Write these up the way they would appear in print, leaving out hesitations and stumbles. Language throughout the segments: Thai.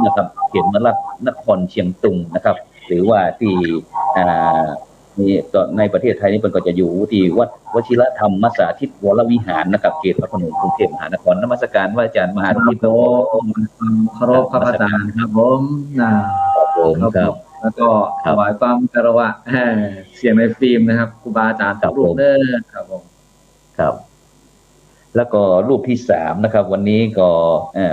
นะครับเขตมรัฐนครเชียงตุงนะครับหรือว่าที่นี่ในประเทศไทยนี่เป็นก็จะอยู่ที่วัดวชิรธรรมสาธิตวรวิหารนะครับเขตพระโขนงกรุงเทพมหานครนมัสการว่าอาจารย์มหาวิทยาลัยเคารพครับอาจารย์ครับผมครับแล้วก็ถวายความคารวะเสียงในฟิล์มนะครับครูบาอาจารย์รูปเด้อครับผมครับแล้วก็รูปที่3นะครับวันนี้ก็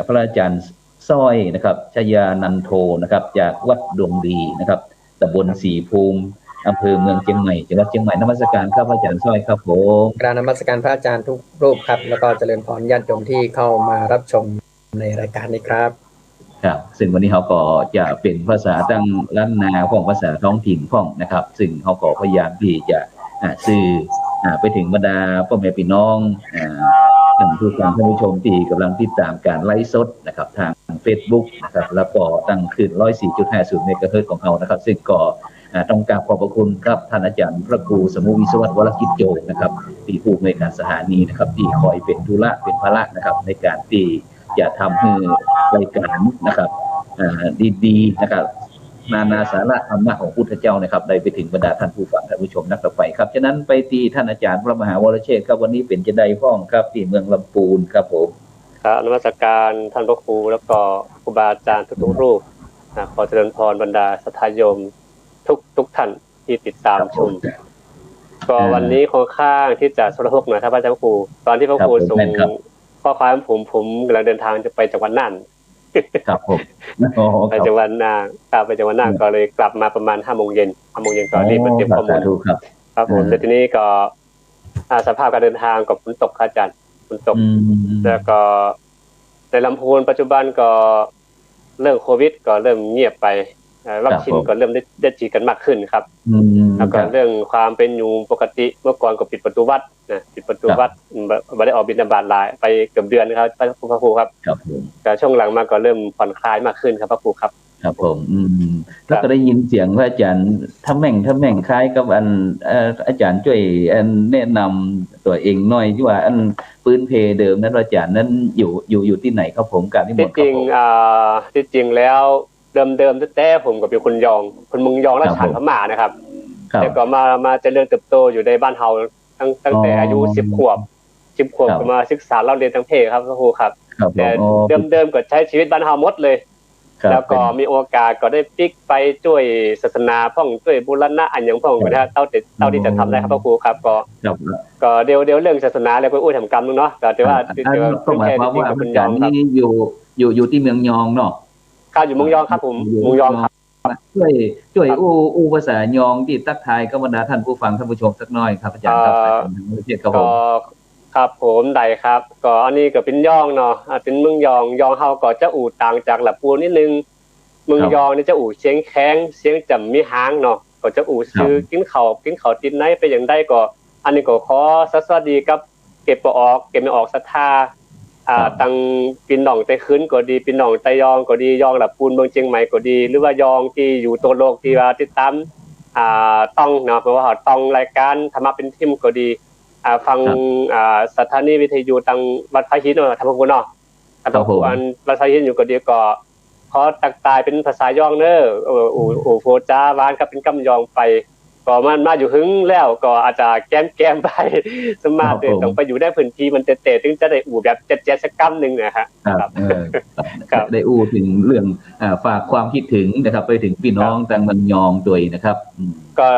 พระอาจารย์สร้อยนะครับชยานันโทนะครับจากวัดดวงดีนะครับตำบลศรีภูมิอำเภอเมืองเชียงใหม่จังหวัดเชียงใหม่นมัสการครับอาจารย์สร้อยครับผมกราบนมัสการพระอาจารย์ทุกรูปครับแล้วก็เจริญพรญาติโยมที่เข้ามารับชมในรายการนี้ครับครับซึ่งวันนี้เขาก็จะเป็นภาษาตั้งล้านนาของภาษาท้องถิ่นของนะครับซึ่งเขาก็พยายามที่จะสื่อไปถึงบรรดาพ่อแม่พี่น้องท่านผู้ฟังท่านผู้ชมที่กำลังติดตามการไลฟ์สดนะครับทาง Facebook นะครับแล้วก็ตั้งขึ้น 104.50 เมกะเฮิรตซ์ของเขานะครับซึ่งก็ต้องกราบขอบพระคุณครับท่านอาจารย์พระครูสมุวิศวัตรวรกิจโยนะครับที่ผู้อำนวยการสถานีนะครับที่คอยเป็นธุระเป็นภาระนะครับในการที่จะทำให้รายการนะครับดีๆนะครับนานาสาระธรรมะของพุทธเจ้านะครับได้ไปถึงบรรดาท่านผู้ฟังท่านผู้ชมนักต่อไปครับฉะนั้นไปที่ท่านอาจารย์พระมหาวรเชษฐ์ครับวันนี้เป็นจะได้พ้องครับที่เมืองลำพูนครับผมครับนมัสการท่านพระครูแล้วก็ครูบาอาจารย์ทุกรูปขอเจริญพรบรรดาศรัทธาโยมทุกท่านที่ติดตามชมก็วันนี้ค่อนข้างที่จะสนุกหน่อยครับอาจารย์พระครูตอนที่พระครูส่งข้อความผมกำลังเดินทางจะไปจังหวัดน่านครับผมไปจังหวัดน่านไปจังหวัดน่านก็เลยกลับมาประมาณ 5 โมงเย็นก็รีบมาเตรียมข้อมูลครับผมแต่ทีนี้ก็สภาพการเดินทางกับฝนตกอาจารย์ฝนตกแล้วก็ในลำพูนปัจจุบันก็เรื่องโควิดก็เริ่มเงียบไปวัคซีนก็เริ่มได้ฉีดกันมากขึ้นครับแล้วก็เรื่องความเป็นอยู่ปกติเมื่อก่อนก็ปิดประตูวัดปิดประตูวัดไม่ได้ออกบิณฑบาตหลายไปเกือบเดือนนะครับพระครูครับแต่ช่วงหลังมาก็เริ่มผ่อนคลายมากขึ้นครับพระครูครับครับผมแล้วก็ได้ยินเสียงว่าอาจารย์ถ้าแม่งคล้ายกับอาจารย์ช่วยแนะนำตัวเองหน่อยที่ว่าพื้นเพเดิมนั้นอาจารย์นั้นอยู่ที่ไหนครับผมการที่หมดครับผมที่จริงแล้วเดิมแต่ผมก็เป็นคนยองคนเมืองยองราชาพม่านะครับแต่ก็มาเจริญเติบโตอยู่ในบ้านเฮาตั้งแต่อายุ10 ขวบก็มาศึกษาเล่าเรียนทางเพศครับพระครูครับแต่เดิมก็ใช้ชีวิตบ้านเฮาหมดเลยแล้วก็มีโอกาสก็ได้ปิ๊กไปช่วยศาสนาพ่องช่วยบูรณะอันอย่างพ่องนะเท่าที่จะทำได้ครับพระครูครับก็เดี๋ยวเรื่องศาสนาแล้วก็ทำกรรมเนาะแต่ว่าต้องหมายความว่าอาจารย์นี่อยู่ที่เมืองยองเนาะครับอยู่เมืองยองครับผมเมืองยองครับช่วยอู้ภาษายองที่ทักทายกับบรรดาท่านผู้ฟังท่านผู้ชมสักหน่อยครับอาจารย์ครับครับผมได้ครับก็อันนี้ก็เป็นยองเนาะเป็นเมืองยองเฮาก็จะอู่ต่างจากลำพูนนิดนึงเมืองยองนี่จะอู่เสียงแข้งเสียงจำมีหางเนาะก็จะอู่ซื้อกินข้าวติดไหนไปอย่างใดก็อันนี้ก็ขอสวัสดีกับเก็บไม่ออกศรัทธาตั้งปีน้องไต้ขึ้นก็ดีปีน้องไต้ยองก็ดียองลำพูนเมืองเชียงใหม่ก็ดีหรือว่ายองที่อยู่ตัวโลกที่ว่าติดตามต้องเนาะเพราะว่าต้องรายการธรรมะเป็นทิมก็ดีฟังสถานีวิทยุทางวัดพระหินธรรมกุลเนาะวัดพระหินอยู่ก็ดีก็ขอตักตายเป็นภาษายองเนอโอโฟจ้าวานครับเป็นกำยองไปก็มันมาอยู่หึงแล้วก็อาจจะแก้มไปสมาร์ทต้องไปอยู่ได้พื้นที่มันเตะถึงจะได้อู่แบบเจ็ดสักกำนึงนะครับได้อู่ถึงเรื่องฝากความคิดถึงนะครับไปถึงพี่น้องต่างเมืองยองด้วยนะครับก็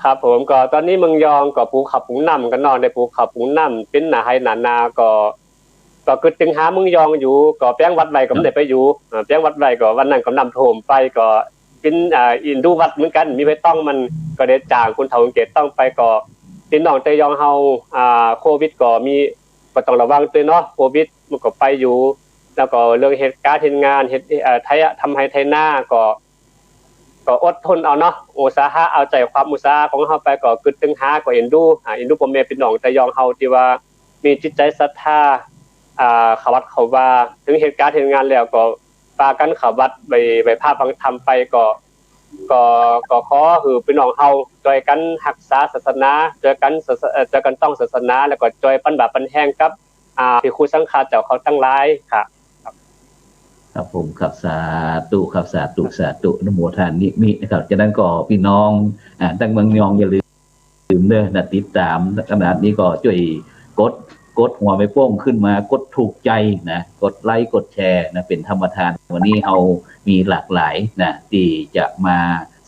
ครับผมก็ตอนนี้เมืองยองก็ปลูกข้าวปุ้งน้ำกันนอนได้ปลูกข้าวปุ้งน้ำเป็นหนาไฮหนาก็คือจึงหาเมืองยองอยู่ก็แป้งวัดใบก็ไม่ได้ไปอยู่แป้งวัดใบก็วันนั้นก็นำโถมไปก็เป็นอินดูวัดเหมือนกันมีไปต้องมันก็ได้จ้างคุณเฒ่าเกตต้องไปก็พี่น้องไต้ยองเฮาโควิดก็มีก็ต้องระวังตัวเนาะโควิดมันก็ไปอยู่แล้วก็เรื่องเหตุการณ์งานไทยทำให้ไทยหน้าก็อดทนเอาเนาะอุตสาหะเอาใจความอุตสาหะของเฮาไปก็คือตึงหาก็เอ็นดูพ่อแม่พี่น้องไต้ยองเฮาที่ว่ามีจิตใจศรัทธาเขาวัดเขาว่าถึงเหตุการณ์งานแล้วก็ปากันเขาวัดไปภาพฟังธรรมไปก็ขอคือพี่น้องเฮาจอยกันรักษาศาสนาจอยกันต้องศาสนาแล้วก็จอยปันบาปปันแห้งกับที่ครูสังฆาเจ้าเขาตั้งหลายค่ะค ครับผมครับสาธุครับสาธุสาธุอนุโมทานินะครับจากนั้นก็พี่น้องตั้งเมืองยองอย่าลืมเด้อนะติดตามขนาดนี้ก็ช่วยกดหัวไม่โป้งขึ้นมากดถูกใจนะกดไลค์กดแชร์นะเป็นธรรมทานวันนี้เรามีหลากหลายนะที่จะมา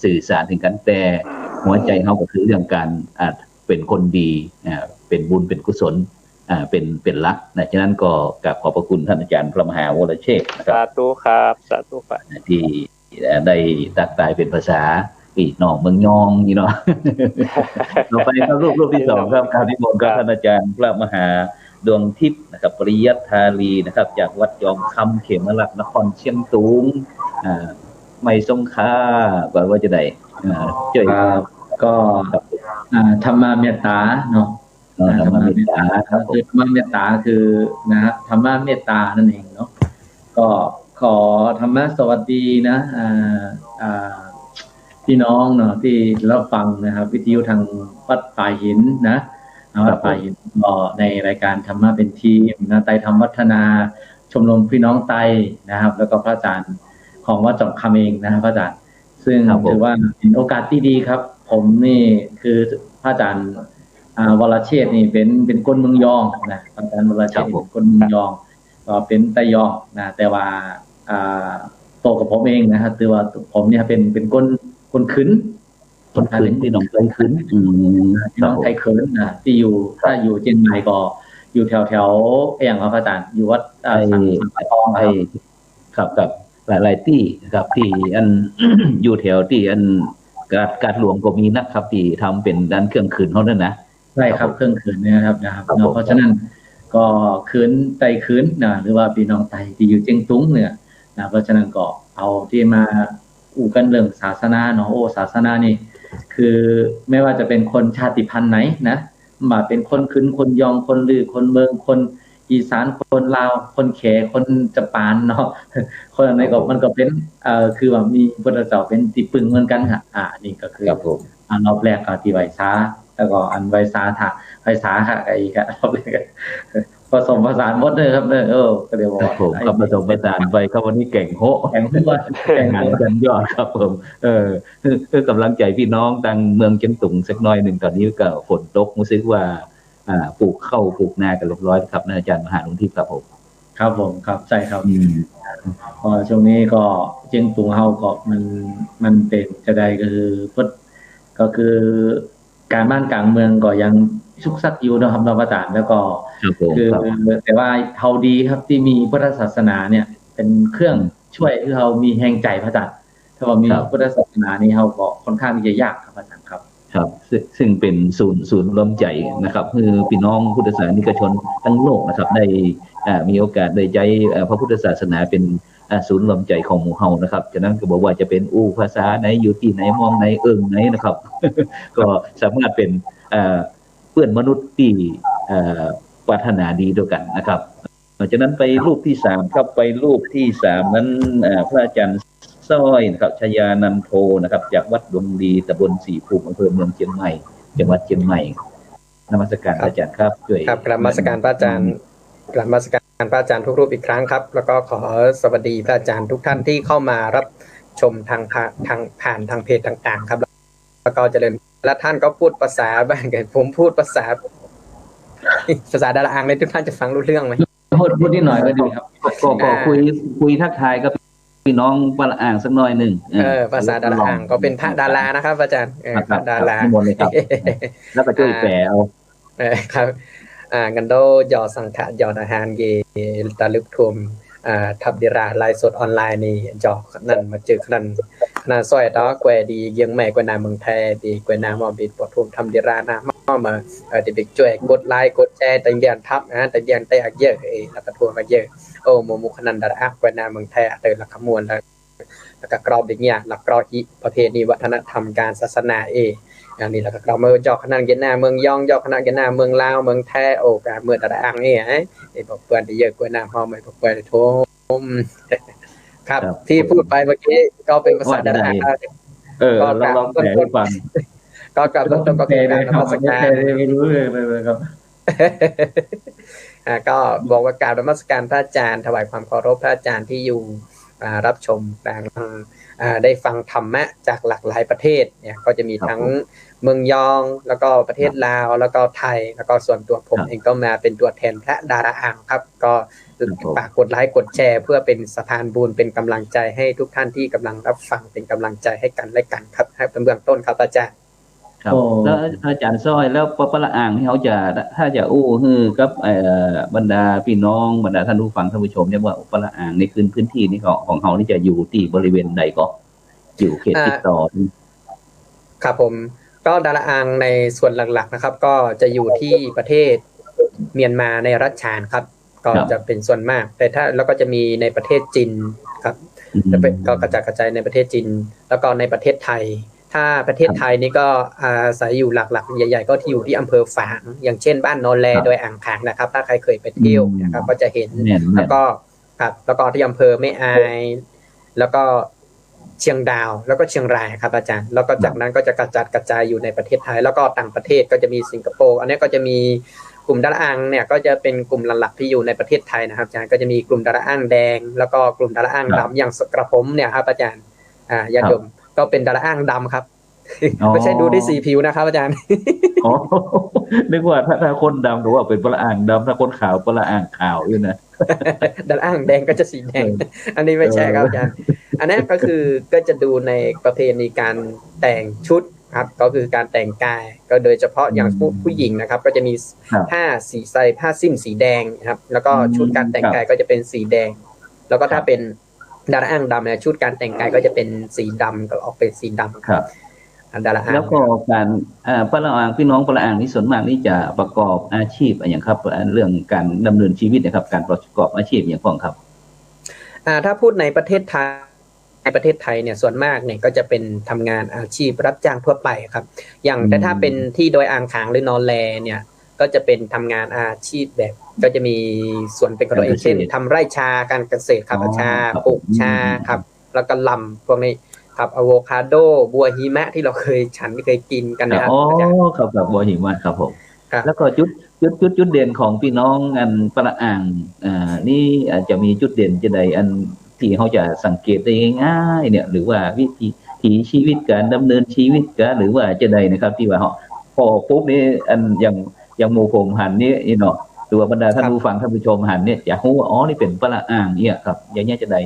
สื่อสารถึงกันแต่หัวใจเราก็คือเรื่องการเป็นคนดีเป็นบุญเป็นกุศลเป็นลักนะฉะนั้นก็กับขอบพระคุณท่านอาจารย์พระมหาวรเชษฐ์นะครับ สาธุครับสาธุครับ ที่ได้ตักตายเป็นภาษาปีน้องเมืองยองนี่เนาะ ต่อไปครับรูปที่สองครับการนิมนต์ครับท่านอาจารย์พระมหาดวงทิพย์นะครับปริยัติธารีนะครับจากวัดยอมคำเขมรักนครเชียงตุงไม่สงค่าว่าจะได้เจอก็ธรรมะเมตตาเนาะธรรมะเมตตาคือธรรมะเมตตาคือนะธรรมะเมตตานั่นเองเนาะก็ขอธรรมะสวัสดีนะพี่น้องเนาะที่รับฟังนะครับวิทยุทางวัดป่าหินนะวัดป่าหินก็ในรายการธรรมะเป็นทีมนะไตรธรรมวัฒนาชมรมพี่น้องไตนะครับแล้วก็พระอาจารย์ของวัดจอมคำเองนะครับพระอาจารย์ซึ่งถือว่าเป็นโอกาสที่ดีครับผมนี่คือพระอาจารย์วรเชษฐ์นี่เป็นคนเมืองยองนะอาจารย์วรเชษฐ์เป็นคนเมืองยองก็เป็นไตยองนะแต่ว่าโตกับผมเองนะครับคือว่าผมเนี่ยเป็นคนขึ้นที่น้องไทยขึ้นน้องไทยขึ้นนะที่อยู่ถ้าอยู่เชียงใหม่ก็อยู่แถวอย่างครับอาจารย์อยู่วัดสังทองครับกับหลายที่ครับที่อัน อยู่แถวที่อันการหลวงก็มีนะครับที่ทำเป็นด้านเครื่องขืนเขานั่นนะใช่ครับเครื่องขืนนะครับเพราะฉะนั้นก็ขืนไตขืนนะหรือว่าพี่น้องไตที่อยู่เชียงตุงเนี่ยนะเพราะฉะนั้นก็เอาที่มาอู้กันเรื่องศาสนาเนาะศาสนานี่คือไม่ว่าจะเป็นคนชาติพันธุ์ไหนนะมาเป็นคนขึ้นคนยองคนลือคนเมืองคนอีสานคนลาวคนแขคนจะปานเนาะคนอะไรก็มันก็เป็นคือว่ามีพุทธเจ้าเป็นติปึงเหมือนกันค่ะนี่ก็คืออันรอบแรกก็ที่ไหวซ้าแล้วก็อันไหวซ้าถะไหวซ้าค่ะอีกรอบแรกผสมผสานหมดเลยครับเนี่ยก็เดี๋ยวว่าครับผสมผสานไปครับวันนี้เก่งโหแข่งงานกันยอดครับผมคือกำลังใจพี่น้องทางเมืองเชียงตุงสักหน่อยหนึ่งตอนนี้ก็ฝนตกรู้สึกว่าปลูกข้าวปลูกนากันเรียบร้อยครับอาจารย์มหาหลวงทิพย์ครับผมครับใช่ครับช่วงนี้ก็เชียงตุงเฮาก็มันเป็นจะได้ก็คือการบ้านกลางเมืองก็ยังชุกซักอยู่นะครับเราประจานแล้วก็คือแต่ว่าเฮาดีครับที่มีพุทธศาสนาเนี่ยเป็นเครื่องช่วยที่เรามีแห่งใจพระอาจารย์ถ้าว่ามีพุทธศาสนานี่เฮาก็ค่อนข้างที่จะยากครับอาจารย์ครับซึ่งเป็นศูนย์รวมใจนะครับคือพี่น้องพุทธศาสนิกชนทั้งโลกนะครับได้มีโอกาสได้ใจพระพุทธศาสนาเป็นศูนย์รวมใจของหมู่เฮานะครับฉะนั้นก็บอกว่าจะเป็นภาษาไหนอยู่ที่ไหนมองไหนไหนนะครับ ก็สามารถเป็นเพื่อนมนุษย์ที่ปรารถนาดีด้วยกันนะครับฉะนั้นไปรูปที่3ครับไปรูปที่3นั้นพระอาจารย์สร้อยนะครับชยานันโทนะครับจากวัดดวงดีตำบลสีภูมิอำเภอเมืองเชียงใหม่จังหวัดเชียงใหม่นมัสการอาจารย์ครับด้วยครับกราบนมัสการพระอาจารย์กราบนมัสการพระอาจารย์ทุกรูปอีกครั้งครับแล้วก็ขอสวัสดีพระอาจารย์ทุกท่านที่เข้ามารับชมทางผ่านทางเพจต่างๆครับแล้วก็เจริญและท่านก็พูดภาษาบ้านกันผมพูดภาษาดาราอ่างเลยทุกท่านจะฟังรู้เรื่องไหมพูดนิดหน่อยก็ดีครับก็คุยทักทายกับพี่น้องปลาอ่างสักหน่อยหนึ่งภาษาดาราอ่างก็เป็นพระดารานะครับอาจารย์พระดาราหมดเลยครับแล้วก็ช่วยแปลเอาครับกันโดยอสังขะยออาหารเกตาลึกทุมทับเดราไลฟ์สดออนไลน์นี่จอนั่นมาเจอนั่นซอยต่อแกวดียังแม่กว่านาเมืองไทยดีกว่านามาบิดปวดทุมทำเดรานะมาเด็กช่วยกดไลค์กดแชร์แต่ยันทับนะแต่ยันแต่เยอะแล้วก็ทัวร์มาเยอะโมมุขนันดาระกว่านาเมืองไทยเติร์ละขมวลแล้วก็กรอบอย่างเงี้ยหลักกรอบอีประเพณีวัฒนธรรมการศาสนาอย่างนี้แล้วก็เราเมื่อจอขนาดเกณฑ์หน้าเมืองยองจอขนาดเกณฑ์หน้าเมืองลาวเมืองแท้การเมืองดาราอ่างนี่ไอ้บอกเพื่อนที่เยอะกว่าน้ำหอมไอ้บอกเพื่อนที่ทุ่มครับที่พูดไปเมื่อกี้ก็เป็นภาษาดาราก็ลองแปลให้ฟังก็กลับต้นก็เป็นการนมัสการไม่รู้เลยครับก็บอกว่าการนมัสการพระอาจารย์ถวายความเคารพพระอาจารย์ที่อยู่ รับชมได้ฟังธรรมะจากหลากหลายประเทศเนี่ยก็จะมีทั้งเมืองยองแล้วก็ประเทศลาวแล้วก็ไทยแล้วก็ส่วนตัวผมเองก็มาเป็นตัวแทนพระดาราอ่างครับก็ฝากกดไลค์กดแชร์เพื่อเป็นสะพานบุญเป็นกำลังใจให้ทุกท่านที่กำลังรับฟังเป็นกำลังใจให้กันและกันครับให้เป็นเบื้องต้นครับอาจารย์ครับแล้วอาจารย์ซ้อยแล้วปละอ่างที่เขาจะถ้าจะอู้ฮือกับบรรดาพี่น้องบรรดาท่านผู้ฟังท่านผู้ชมเนี่ยว่าปละอ่างในพื้นที่นี้ของเขานี่จะอยู่ที่บริเวณใดก็อยู่เขตติดต่อครับผมก็ดาราอ่างในส่วนหลักๆนะครับก็จะอยู่ที่ประเทศเมียนมาในรัฐฉานครับก็จะเป็นส่วนมากแต่ถ้าแล้วก็จะมีในประเทศจีนครับก็กระจายในประเทศจีนแล้วก็ในประเทศไทยถ้าประเทศไทยนี่ก็อาศัยอยู่หลักๆใหญ่ๆก็ที่อยู่ที่อำเภอฝางอย่างเช่นบ้านโนนแลโดยอ่างขางนะครับถ้าใครเคยไปเที่ยวนะครับก็จะเห็นแล้วก็ครับแล้วก็ที่อำเภอแม่อายแล้วก็เชียงดาวแล้วก็เชียงรายครับอาจารย์แล้วก็จากนั้นก็จะกระจายอยู่ในประเทศไทยแล้วก็ต่างประเทศก็จะมีสิงคโปร์อันนี้ก็จะมีกลุ่มดาราอ่างเนี่ยก็จะเป็นกลุ่มหลักๆที่อยู่ในประเทศไทยนะครับอาจารย์ก็จะมีกลุ่มดาราอ่างแดงแล้วก็กลุ่มดาราอ่างดำอย่างกระผมเนี่ยครับอาจารย์ญาติโยมก็เป็นดาราอ่างดำครับไม่ใช่ดูได้สีผิวนะครับอาจารย์อ๋อนึกว่าถ้าคนดำก็ว่าเป็นปลาอ่างดำถ้าคนขาวปลาอ่างขาวอยู่นะดาราอ่างแดงก็จะสีแดงอันนี้ไม่ใช่ครับอาจารย์อันนี้ก็คือก็จะดูในประเพณีการแต่งชุดครับก็คือการแต่งกายก็โดยเฉพาะอย่างผู้หญิงนะครับก็จะมีผ้าสีใส่ผ้าสิ้นสีแดงครับแล้วก็ชุดการแต่งกายก็จะเป็นสีแดงแล้วก็ถ้าเป็นดาราอ่างดำเนี่ยชุดการแต่งกายก็จะเป็นสีดำก็ออกเป็นสีดำครับแล้วก็การปละอ่างพี่น้องปละอ่างนี่ส่วนมากนี่จะประกอบอาชีพอย่างครับเรื่องการดำเนินชีวิตนะครับการประกอบอาชีพอย่างของครับถ้าพูดในประเทศไทยเนี่ยส่วนมากเนี่ยก็จะเป็นทำงานอาชีพรับจ้างทั่วไปครับอย่างแต่ถ้าเป็นที่โดยอ่างขางหรือนอนแลเนี่ยก็จะเป็นทำงานอาชีพแบบก็จะมีส่วนเป็นของตัวเองเช่นทำไร่ชาการเกษตรครับชาปลูกชาครับแล้วก็ลำพวกนี้ครับอะโวคาโดบัวหิมะที่เราเคยกินกันนะครับอ๋อครับบัวหิมะครับผมแล้วก็จุดเด่นของพี่น้องอันปละอ่างนี่อาจจะมีจุดเด่นจะใดอันที่เขาจะสังเกตได้ง่ายๆเนี่ยหรือว่าวิถีชีวิตการดำเนินชีวิตกันหรือว่าจะใดนะครับที่ว่าเขาพอปุ๊บนี่อันอย่างหมู่ผมหันนี่เนาะหรือว่าบรรดาท่านผู้ฟังท่านผู้ชมหันเนี่ยอยากรู้ว่าอ๋อนี่เป็นปละอ่างเนี่ยครับอย่างนี้จะใด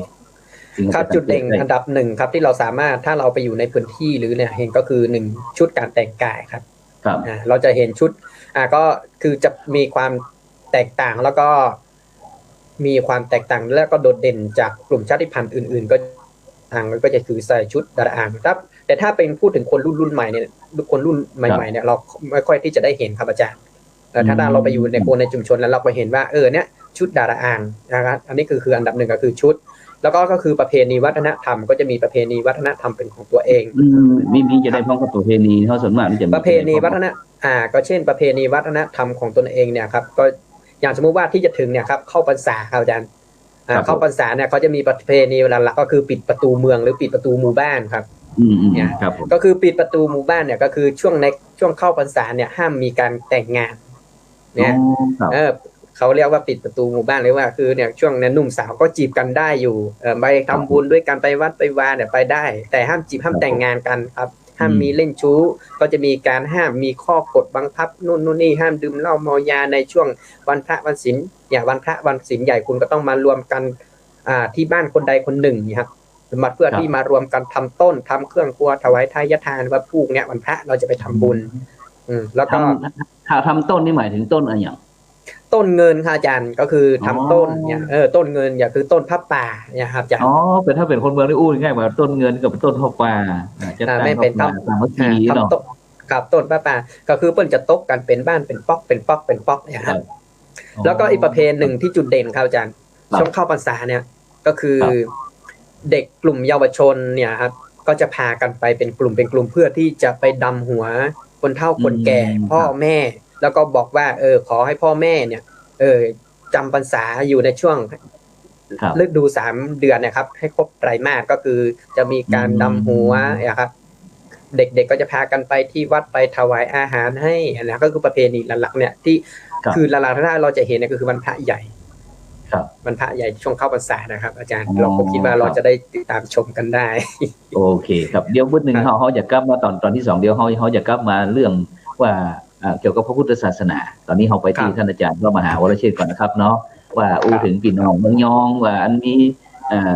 ครับจุดเด่นอันดับหนึ่งครับที่เราสามารถถ้าเราไปอยู่ในพื้นที่หรือเนี่ยเห็นก็คือหนึ่งชุดการแต่งกายครับเราจะเห็นชุดก็คือจะมีความแตกต่างแล้วก็มีความแตกต่างแล้วก็โดดเด่นจากกลุ่มชาติพันธุ์อื่นๆก็ทางก็จะคือใส่ชุดดาราอ่างครับแต่ถ้าเป็นพูดถึงคนรุ่นใหม่เนี่ยคนรุ่นใหม่ๆเนี่ยเราไม่ค่อยที่จะได้เห็นครับอาจารย์ถ้าเราไปอยู่ในคนในชุมชนแล้วเราไปเห็นว่าเนี่ยชุดดาราอ่างนะครับอันนี้คืออันดับหนึ่งก็คือชุดแล้วก็คือประเพณีวัฒนธรรมก็จะมีประเพณีวัฒนธรรมเป็นของตัวเองมีจะได้พ้องกับประเพณีเท่าส่วนมากที่จะประเพณีวัฒนก็เช่นประเพณีวัฒนธรรมของตนเองเนี่ยครับก็อย่างสมมุติว่าที่จะถึงเนี่ยครับเข้าพรรษาครับอาจารย์เข้าพรรษาเนี่ยเขาจะมีประเพณีเวลาหลักก็คือปิดประตูเมืองหรือปิดประตูหมู่บ้านครับเนี่ยก็คือปิดประตูหมู่บ้านเนี่ยก็คือช่วงเข้าพรรษาเนี่ยห้ามมีการแต่งงานเนี่ยเขาเรียกว่าปิดประตูหมู่บ้านเลยว่าคือเนี่ยช่วงนั้นหนุ่มสาวก็จีบกันได้อยู่ไปทำบุญด้วยกันไปวัดไปวาเนี่ยไปได้แต่ห้ามจีบห้ามแต่งงานกันครับห้ามมีเล่นชู้ก็จะมีการห้ามมีข้อกฎบังคับนู่นนี่ห้ามดื่มเหล้าเมายาในช่วงวันพระวันศีลอย่างวันพระวันศีลใหญ่คุณก็ต้องมารวมกันที่บ้านคนใดคนหนึ่งครับมาเพื่อที่มารวมกันทำต้นทำเครื่องครัวถวายทายทานว่าพูกเนี่ยวันพระเราจะไปทำบุญแล้วก็ทำต้นนี่หมายถึงต้นอะไรอย่างต้นเงินค่ะอาจารย์ก็คือทำต้นเนี่ยต้นเงินอย่างคือต้นผ้าป่าเนี่ยครับอาจารย์เป็นถ้าเป็นคนเมืองนี่อู้ง่ายกว่าต้นเงินกับต้นผ้าป่าจะไม่เป็นต้นกับต้นผ้าป่าก็คือเปิ้นจะตกกันเป็นบ้านเป็นป๊อกเป็นป๊อกเป็นป๊อกเนี่ยครับแล้วก็อีกประเพณีหนึ่งที่จุดเด่นครับอาจารย์ช่วงเข้าพรรษาเนี่ยก็คือเด็กกลุ่มเยาวชนเนี่ยครับก็จะพากันไปเป็นกลุ่มเพื่อที่จะไปดำหัวคนเฒ่าคนแก่พ่อแม่แล้วก็บอกว่าขอให้พ่อแม่เนี่ยจำพรรษาอยู่ในช่วงฤดู3 เดือนนะครับให้ครบไตรมาสก็คือจะมีการดำหัวนะครับเด็กๆก็จะพากันไปที่วัดไปถวายอาหารให้นะก็คือประเพณีหลักๆเนี่ยที่คือหลักๆถ้าเราจะเห็นเนี่ยก็คือวันพระใหญ่ ครับ วันพระใหญ่ช่วงเข้าพรรษานะครับอาจารย์เราก็คิดว่าเราจะได้ติดตามชมกันได้ โอเคครับเดี๋ยวพูดหนึ่งเขาจะกลับมาตอนที่2เดี๋ยวเขาจะกลับมาเรื่องว่าเกี่ยวกับพระพุทธศาสนาตอนนี้เขาไปที่ท่านอาจารย์พระมหาวรเชษฐ์ก่อนนะครับเนาะว่าถึงพี่น้องเมืองยองว่าอันนี้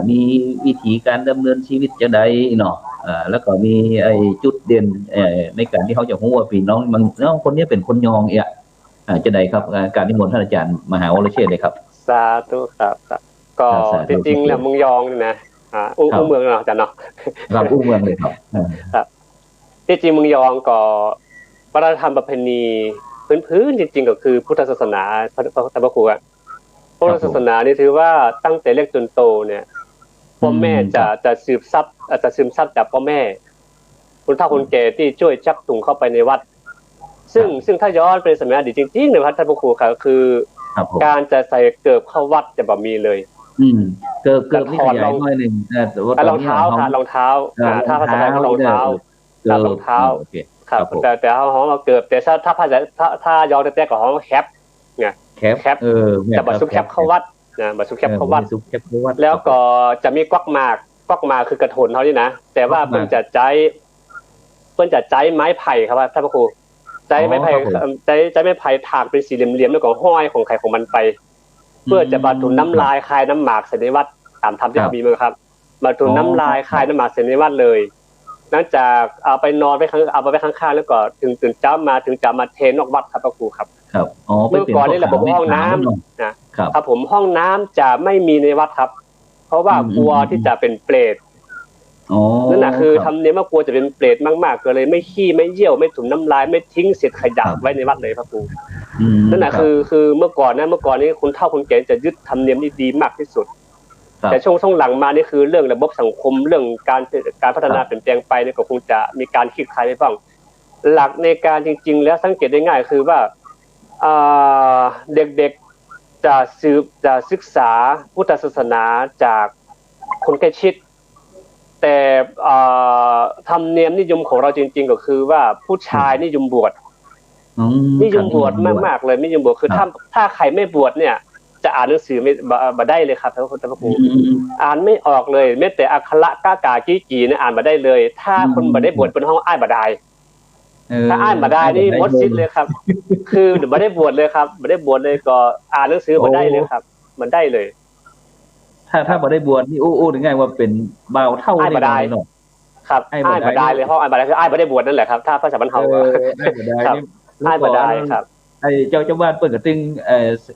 มีวิธีการดำเนินชีวิตจะใดเนาะแล้วก็มีไอ้จุดเด่นในการที่เขาจะรู้ว่าพี่น้องบางคนนี้เป็นคนยองจะใดครับการนิมนต์ท่านอาจารย์มหาวรเชษฐ์เลยครับสาธุครับก็จริงๆแล้วเมืองยองนี่นะอู้เมืองเนาะอาจารย์เนาะครับอู้เมืองเลยครับที่จริงเมืองยองก็วัฒนธรรมประเพณีพื้นจริงๆก็คือพุทธศาสนาพระครูพุทธศาสนานี่ถือว่าตั้งแต่เล็กจนโตเนี่ยพ่อแม่จะสืบซับจากพ่อแม่คุณเฒ่าคนแก่ที่ช่วยชักจูงเข้าไปในวัดซึ่งถ้าย้อนไปสมัยอดีตจริงๆในวัดท่านพระครูค่ะคือการจะใส่เกิบเข้าวัดจะแบบมีเลยเกิบนี่ขยายหน่อยนึงรองเท้าค่ะรองเท้าถ้าภาษาไทยก็รองเท้ารองเท้าครับแต่เขาห้องเกิบแต่ถ้าภาษาถ้าย้อนแต่ก็ห้องแคปไงแคปจะบัตรซุปแคปเข้าวัดนะบัตรซุปแคปเข้าวัดแล้วก็จะมีกวักมาคือกระโถนเขานี่นะแต่ว่าเพิ่นจะใจไม้ไผ่ครับท่านพระครูใจไม้ไผ่ถากเป็นสี่เหลี่ยมๆแล้วก็ห้อยของไข่ของมันไปเพื่อจะบรรทุนน้ำลายคายน้ำหมากใส่ในวัดตามธรรมที่เขามีมั้งครับบรรทุนน้ำลายคายน้ำหมากใส่ในวัดเลยหลังจากเอาไปนอนไปเอาไปข้างๆแล้วก็ถึงเช้ามาถึงจะมาเทนอกวัดครับพระครูครับเมื่อก่อนนี่ระบบห้องน้ำนะครับผมห้องน้ำจะไม่มีในวัดครับเพราะว่ากลัวที่จะเป็นเปรตนั่นแหละคือทำเนียมว่ากลัวจะเป็นเปรตมากๆก็เลยไม่ขี้ไม่เยี่ยวไม่ถุนน้ำลายไม่ทิ้งเศษขยะไว้ในวัดเลยพระครูนั่นแหละคือเมื่อก่อนนี้คุณเฒ่าคนแก่จะยึดธรรมเนียมนี้ดีมากที่สุดแต่ช่วงหลังมานี่คือเรื่องระบบสังคมเรื่องการพัฒนาเปลี่ยนแปลงไปนี่ก็คงจะมีการคลี่คลายไปบ้างหลักในการจริงๆแล้วสังเกตได้ง่ายคือว่าเด็กๆจะศึกษาพุทธศาสนาจากคนใกล้ชิดแต่ธรรมเนียมนิยมของเราจริงๆก็คือว่าผู้ชายนิยมบวชมากๆเลยนิยมบวชคือถ้าใครไม่บวชเนี่ยจะอ่านหนังสือไม่ได้เลยครับท่านพระครูอ่านไม่ออกเลยแม้แต่อักขระก้ากากี้เนี่ยอ่านมาได้เลยถ้าคนบ่ได้บวชบนห้องอ้ายบ่ได้ถ้าอ้ายบ่ได้นี่หมดสิทธิ์เลยครับคือบ่ได้บวชเลยครับบ่ได้บวชเลยก็อ่านหนังสือบ่ได้เลยครับมันได้เลยถ้าบ่ได้บวชนี่อู้ง่ายว่าเป็นบ่าวเท่านี่เนาะครับอ้ายบ่ได้เลยห้องอ้ายบ่ได้คืออ้ายบ่ได้บวชนั่นแหละครับถ้าภาษาบ้านเฮาอ้ายบ่ได้ครับไอ้เจ้าบ้านเปิ้นก็ตึง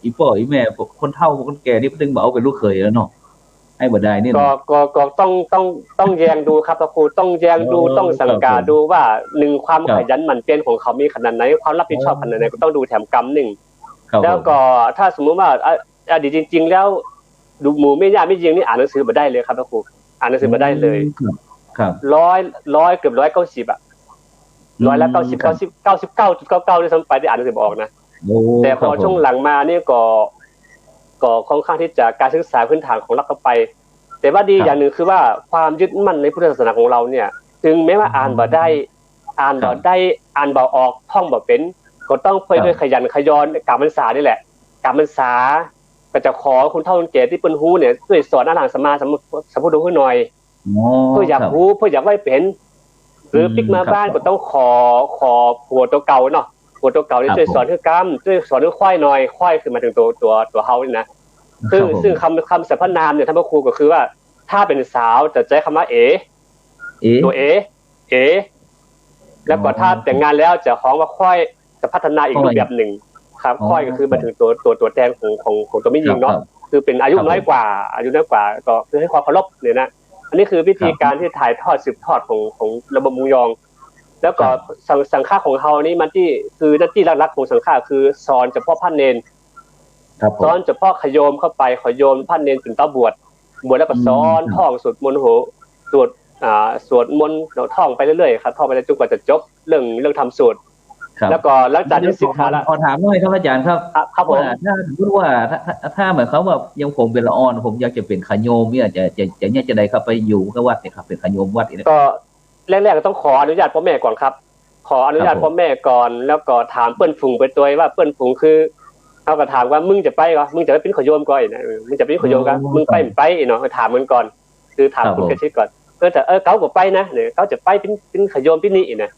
อีพ่ออีแม่คนเฒ่าคนแก่นี่ตึงบ่เอาเป็นลูกเขยแล้วเนาะไอ้บ่ได้นี่ก็ต้องแยงดูครับพระครูต้องแยงดูต้องสังกาดูว่า1ความขยันหมั่นเพียรของเขามีขนาดไหนความรับผิดชอบขนาดไหนก็ต้องดูแถมกรรม1แล้วก็ถ้าสมมุติว่าอดีตจริงๆแล้วดูหมู่ไม่ยากไม่ยิงนี่อ่านหนังสือบ่ได้เลยครับพระครูอ่านหนังสือบ่ได้เลยครับ100เกือบ190อ่ะ199.99ด้วยซ้ำไปที่อ่านหนังสือออกนะแต่พอช่วงหลังมานี่ก็ค่อนข้างที่จะการศึกษาพื้นฐานของรัฐเข้าไปแต่ว่าดีอย่างหนึ่งคือว่าความยึดมั่นในพุทธศาสนาของเราเนี่ยถึงแม้ว่าอ่านบ่ได้อ่านบ่ออกท่องบ่เป็นก็ต้องเพื่อด้วยขยันขยอนกรรมพรรษานี่แหละกรรมพรรษาก็จะขอคุณเฒ่าคนแก่ที่เปิ้นฮู้เนี่ยช่วยสอนอาหารสมาสัมพุทโธให้หน่อยเพื่ออยากรู้เพื่ออยากไว้เป็นหรือปิ๊กมาบ้านก็ต้องขอผัวตัวเก่าเนาะผัวตัวเก่านี่ช่วยสอนเรื่องกรรมช่วยสอนเรื่องควายหน่อยควายคือมาถึงตัวเฮานี่นะซึ่งคำสรรพนามเนี่ยท่านพระครูก็คือว่าถ้าเป็นสาวจะใช้คำว่าตัวเอแล้วก็ถ้าแต่งงานแล้วจะฮ้องว่าควายจะพัฒนาอีกรูปแบบหนึ่งครับควายก็คือมาถึงตัวแทนของตัวไม่ยิงเนาะคือเป็นอายุน้อยกว่าก็คือให้ความเคารพเนี่ยนะอันนี้คือวิธีการที่ถ่ายทอดสืบทอดของระบบมุงยองแล้วก็สังฆะของเฮานี่มันที่คือหน้าที่หลักๆของสังฆะคือสอนเฉพาะพระเนรสอนเฉพาะขโยมเข้าไปขโยมพระเนรถึงต้องบวชแล้วก็สอนท่องสวดมนต์สวดมนต์เราท่องไปเรื่อยๆครับท่องไปจนกว่าจะจบเรื่องทำสูตรแล้วก็หลังจากที่ศึกษาแล้วขอถามหน่อยครับอาจารย์ครับผมถ้าสมมติว่าถ้าเหมือนเขาว่ายังผมเป็นละอ่อนผมอยากจะเป็นขโยมเนี่ยจะได้ครับไปอยู่กับวัดเนี่ยครับเป็นขโยมวัดเนี่ยก็แรกๆก็ต้องขออนุญาตพ่อแม่ก่อนครับขออนุญาตพ่อแม่ก่อนแล้วก็ถามเพื่อนฝูงไปตัวว่าเพื่อนฝูงคือ เขาก็ถามว่ามึงจะไปเหรอมึงจะไปเป็นขโยมก่อนนะมึงจะเป็นขโยมกันมึงไปไม่ไปเนาะถามมันก่อนคือถามคุณกระชิดก่อนแต่เขาก็ไปนะเนี่ยเขาจะไปเป็นขโยมที่นี่นะ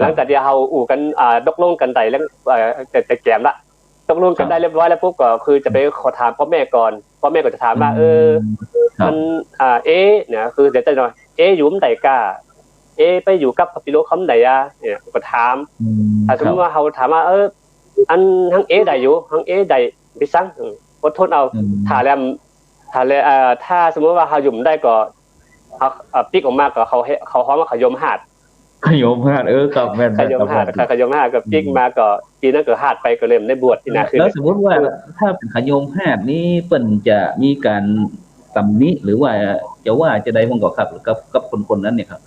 หลังจากที่เราอู่กันตกลงกันได้แล้วแต่แกมละตกลงกันได้เรียบร้อยแล้วปุ๊บก็คือจะไปขอถามพ่อแม่ก่อนพ่อแม่ก็จะถามว่ามันเนี่ยคือเดี๋ยวจะหน่อยอยู่มั้งใดกล้าไปอยู่กับพระปิโลคำใดเนี่ยก็ถามถ้าสมมติว่าเราถามว่าอันทั้งใดอยู่ทั้งใดไปสั่งอดทนเอาถ้าแล้วถ้าสมมติว่าเราอยู่ได้ก็เขาปิ๊กออกมาก็เขาฮ้อมว่าขยมหาดครับแม่นขยมหาดก็ปิ๊กมาก็ปีนั้นก็หาดไปก็เริ่มได้บวชที่นาคือแล้วสมมติว่าถ้าเป็นขยมหาดนี้เปิ้นจะมีการตำหนิหรือว่าจะได้ผมก็ครับกับคนนั้นเนี่ยครับ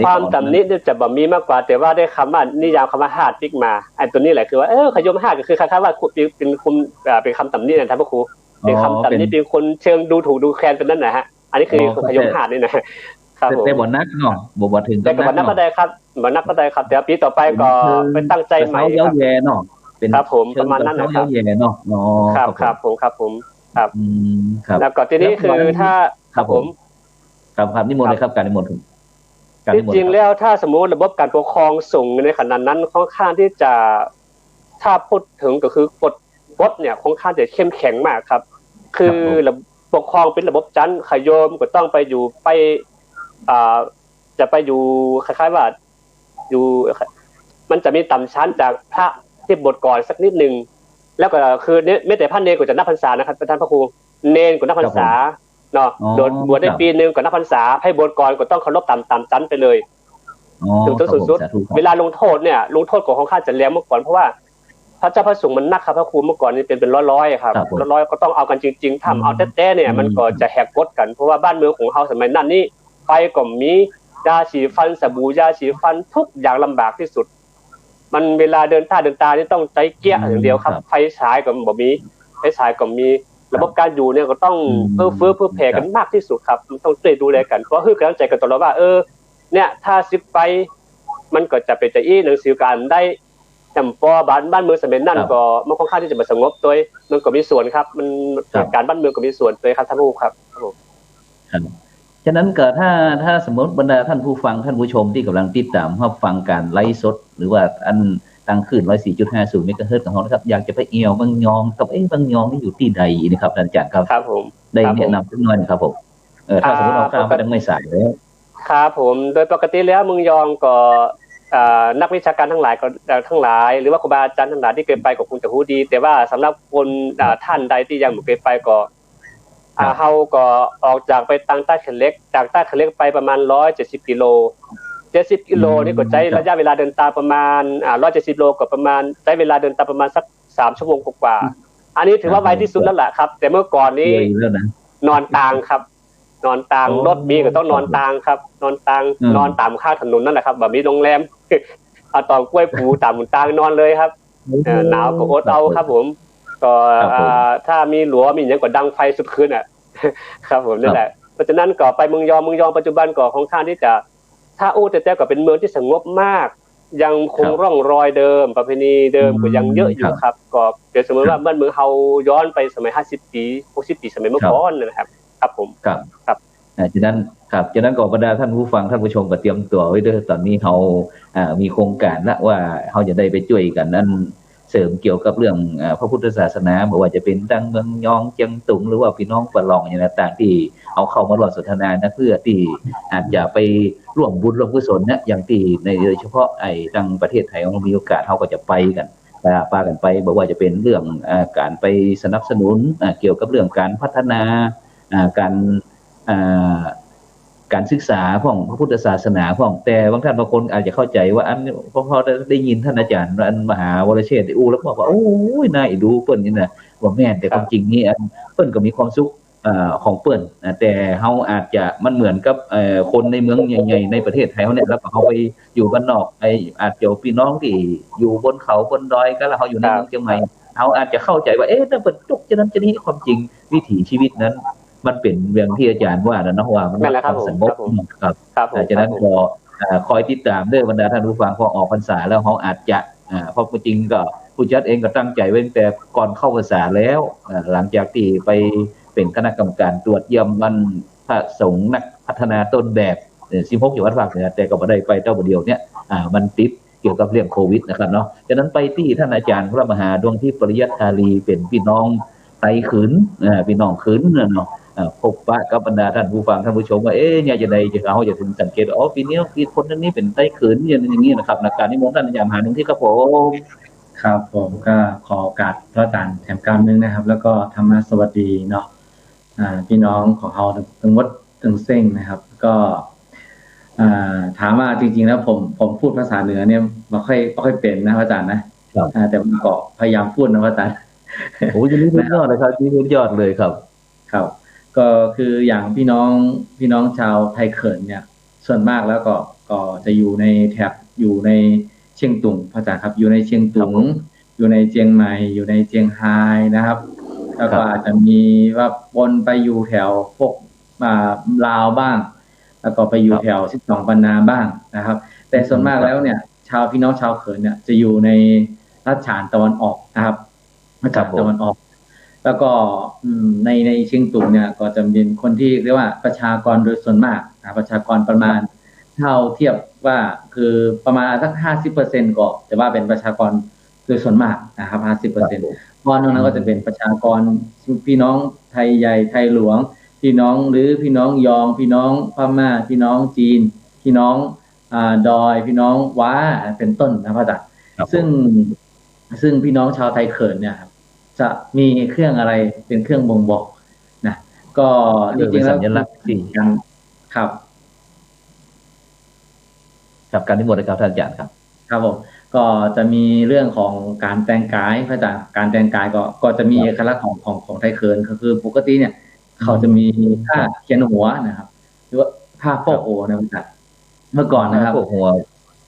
ความตำหนิจะบ่มีมากกว่าแต่ว่าได้คำว่านิยามคำว่าหาดปิ๊กมาไอ้ตัวนี้แหละคือว่าขยมหาดก็คือคล้ายๆว่าเป็นคุณเป็นคำตำหนินะครับพระครูเป็นคำตำหนิเป็นคนเชิงดูถูกดูแคลนเป็นนั่นนะฮะอันนี้คือขยมหาดนี่นะครับผมแต่บ่นักเนาะบ่ถึงแต่บ่นักก็ได้ครับบ่นักก็ได้ครับแต่ปีต่อไปก็ไปตั้งใจใหม่ครับแย่เนาะเป็นครับผมประมาณนั้นนะครับแย่เนาะครับผมครับแล้วก็ทีนี้คือถ้าครับผมครับนิมนต์เลยครับการนิมนต์จริงๆแล้วถ้าสมมุติระบบการปกครองส่งในขณะนั้นค่อนข้างที่จะถ้าพูดถึงก็คือกฎเนี่ยค่อนข้างจะเข้มแข็งมากครับคือระบบปกครองเป็นระบบจันทร์ขโยมก็ต้องไปอยู่ไปจะไปอยู่คล้ายๆว่าอยู่มันจะมีต่ำชั้นจากพระที่บวชก่อนสักนิดนึงแล้วก็คือไม่แต่พระเนรก็จะนับพรรษานะครับท่านพระครูเนรก็นับพรรษาเนาะโดนบวชได้ปีนึงก่อนนับพรรษาให้บวชก่อนก็ต้องเคารพตามชั้นไปเลยถึงสุดเวลาลงโทษเนี่ยลงโทษของข้าจะแรงเมื่อก่อนเพราะว่าพระเจ้าพระสงฆ์มันนักครับพระครูเมื่อก่อนนี่เป็นร้อยๆครับร้อยๆก็ต้องเอากันจริงๆทำเอาแท้ๆเนี่ยมันก็จะแหกกฎกันเพราะว่าบ้านเมืองของเราสมัยนั้นนี่ไฟก็มียาสีฟันสบู่ยาสีฟันทุกอย่างลำบากที่สุดมันเวลาเดินตานี่ต้องใจเกี้ยอย่างเดียวครับไฟฉายก็บ่มีไฟฉายก็มีระบบการอยู่เนี่ยก็ต้องเพื่อแผ่กันมากที่สุดครับต้องช่วยดูแลกันเพราะคือกำลังใจกันตลอดว่าเนี่ยถ้าซึกไปมันก็จะเป็นจะหนังสือการได้จำปอบ้านเมืองสมัยนั้นก็มันค่อนข้างที่จะมาสงบตัวมันก็มีส่วนครับมันการบ้านเมืองก็มีส่วนตัวครับท่านผู้ครับฉะนั้นก็ถ้าสมมติบรรดาท่านผู้ฟังท่านผู้ชมที่กำลังติดตามรับฟังการไลฟ์สดหรือว่าอันตั้งขึ้น 104.50 เมกะเฮิรตซ์ของเรานะครับอยากจะไปเอี่ยวบางยองกับบางยองนี่อยู่ที่ใดนะครับอาจารย์ครับครับผมได้แนะนำสักหน่อยครับผมถ้าสมมติเราข้ามไปทางไม่สายแล้วครับผมโดยปกติแล้วเมืองยองก็นักวิชาการทั้งหลายหรือว่าครูบาอาจารย์ทั้งหลายที่เคยไปก็คงจะรู้ดีแต่ว่าสำหรับคนท่านใดที่ยังไม่เคยไปก็เฮาก็ออกจากไปทางใต้เขื่อนเล็กจากใต้เขื่อนเล็กไปประมาณ170กิโลนี่ก็ใช้ระยะเวลาเดินทางประมาณ170โลก็ประมาณใช้เวลาเดินทางประมาณสัก3ชั่วโมงกว่าอันนี้ถือว่าไวที่สุดแล้วแหละครับแต่เมื่อก่อนนี้นอนตางครับนอนตางรถมีก็ต้องนอนตางครับนอนตามข้างถนนนั่นแหละครับแบบมีโรงแรมเอาตอกล้วยปูตามตางนอนเลยครับหนาวก็อดเอาครับผมก็ถ้ามีหลัวมีอย่างก็ดังไฟสุดคืนครับผมนั่นแหละเพราะฉะนั้นก็ไปเมืองยองปัจจุบันก็ค่อนข้างที่จะถ้าแต่ก็เป็นเมืองที่สงบมากยังคงร่องรอยเดิมประเพณีเดิมก็ยังเยอะอยู่ครับก็เดี๋ยวสมมติว่าบ้านเมืองเฮาย้อนไปสมัย50ปี60ปีสมัยเมื่อก่อนนะครับครับผมครับฉะนั้นก็บรรดาท่านผู้ฟังท่านผู้ชมก็เตรียมตัวไว้ด้วยตอนนี้เขามีโครงการละว่าเขาจะได้ไปช่วยกันนั้นเสริมเกี่ยวกับเรื่องพระพุทธศาสนาไม่ว่าจะเป็นดังเมืองยองเจียงตุงหรือว่าพี่น้องปะลองอย่างต่างๆที่เอาเข้ามาร่วมสนทนานะเพื่อที่อาจจะไปร่วมบุญร่วมกุศลนะอย่างที่ในโดยเฉพาะทางประเทศไทยเรามีโอกาสเขาก็จะไปกันพากันไปบอกว่าจะเป็นเรื่องการไปสนับสนุนเกี่ยวกับเรื่องการพัฒนาการศึกษาของพระพุทธศาสนาของแต่บางท่านบางคนอาจจะเข้าใจว่าอันพอได้ยินท่านอาจารย์อันมหาวรเชษฐ์แล้วบอกว่าโอ้ยน่าดูเปิ้นนี่นะว่าแม่นแต่ความจริงนี่เปิ้นก็มีความสุขของเปิ้นแต่เฮาอาจจะมันเหมือนกับคนในเมืองใหญ่ๆในประเทศไทยเขาเนี่ยแล้วก็เฮาไปอยู่บ้านนอกอาจจะพี่น้องที่อยู่บนเขาบนดอยก็แล้วเฮาอยู่ในเมืองเชียงใหม่เฮาอาจจะเข้าใจว่าถ้าเปิ้นจุกจะนั้นจะนี้ความจริงวิถีชีวิตนั้นมันเป็นเรื่องที่อาจารย์ว่านะว่ามันความสงบครับฉะนั้นก็คอยติดตามเด้อบรรดาท่านผู้ฟังพอออกพรรษาแล้วเขาอาจจะเพราะจริงก็ ผู้จัดเองก็ตั้งใจไว้ตั้งแต่ก่อนเข้าพรรษาแล้วหลังจากที่ไปเป็นคณะกรรมการตรวจเยี่ยมมันพระสงฆ์นักพัฒนาต้นแบบ16จังหวัดภาคเหนือแต่ก็บ่ได้ไปเจ้าเดียวเนี่ยมันติดเกี่ยวกับเรื่องโควิดนะครับเนาะฉะนั้นไปที่ท่านอาจารย์พระมหาดวงทิพย์ปริยัติธารีเป็นพี่น้องไตขืนพี่น้องขืนเนาะพบปะกับบรรดาท่านผู้ฟังท่านผู้ชมว่าเนี่ยจะใดจะเอาจะถึงสังเกตปีนี้ปีคนนั้นนี่เป็นไตขืนอย่างนี้นะครับในการนิมนต์ท่านอาจารย์มหาดวงทิพย์ครับผมครับผมก็ขอโอกาสพระอาจารย์แถมกรรมนึงนะครับแล้วก็ธรรมะสวัสดีเนาะพี่น้องของเราทั้งหมดทั้งเส้นนะครับก็ถามว่าจริงๆแล้วผมพูดภาษาเหนือเนี่ยไม่ค่อยเป็นนะพระอาจารย์นะแต่ผมก็พยายามพูดนะพระอาจารย์โอ้ยนี่สุดยอดเลยครับนี่สุดยอดเลยครับครับก็คืออย่างพี่น้องชาวไทยเขินเนี่ยส่วนมากแล้วก็จะอยู่ในแถบอยู่ในเชียงตุงพระอาจารย์ครับอยู่ในเชียงตุงอยู่ในเจียงใหม่อยู่ในเจียงไฮ้นะครับแล้วก็อาจจะมีว่าปนไปอยู่แถวพวกลาวบ้างแล้วก็ไปอยู่แถว12ปันนาบ้างนะครับแต่ส่วนมากแล้วเนี่ยพี่น้องชาวเขินเนี่ยจะอยู่ในรัชฉานตะวันออกนะครับรัชฉานตะวันออกแล้วก็ในเชียงตุงเนี่ยก็จะเป็นคนที่เรียกว่าประชากรโดยส่วนมากประชากรประมาณเท่าเทียบว่าคือประมาณสัก 50% ก็จะว่าเป็นประชากรโดยส่วนมากนะครับ 50% เพราะนอกนั้นก็จะเป็นประชากรพี่น้องไทยใหญ่ไทยหลวงพี่น้องหรือพี่น้องยองพี่น้องพม่าพี่น้องจีนพี่น้องดอยพี่น้องว้าเป็นต้นนะพระอาจารย์ซึ่งพี่น้องชาวไทยเขินเนี่ยครับจะมีเครื่องอะไรเป็นเครื่องบ่งบอกนะก็จริงๆแล้วสัญลักษณ์สี่ครับกับการนิมนต์นะครับท่านอาจารย์ครับครับผมก็จะมีเรื่องของการแต่งกายพระอาจารย์การแต่งกายก็จะมีเอกลักษณ์ของไทยเขินก็คือปกติเนี่ยเขาจะมีผ้าเขียนหัวนะครับหรือว่าผ้าโพกโอนะครับเมื่อก่อนนะครับโพกหัว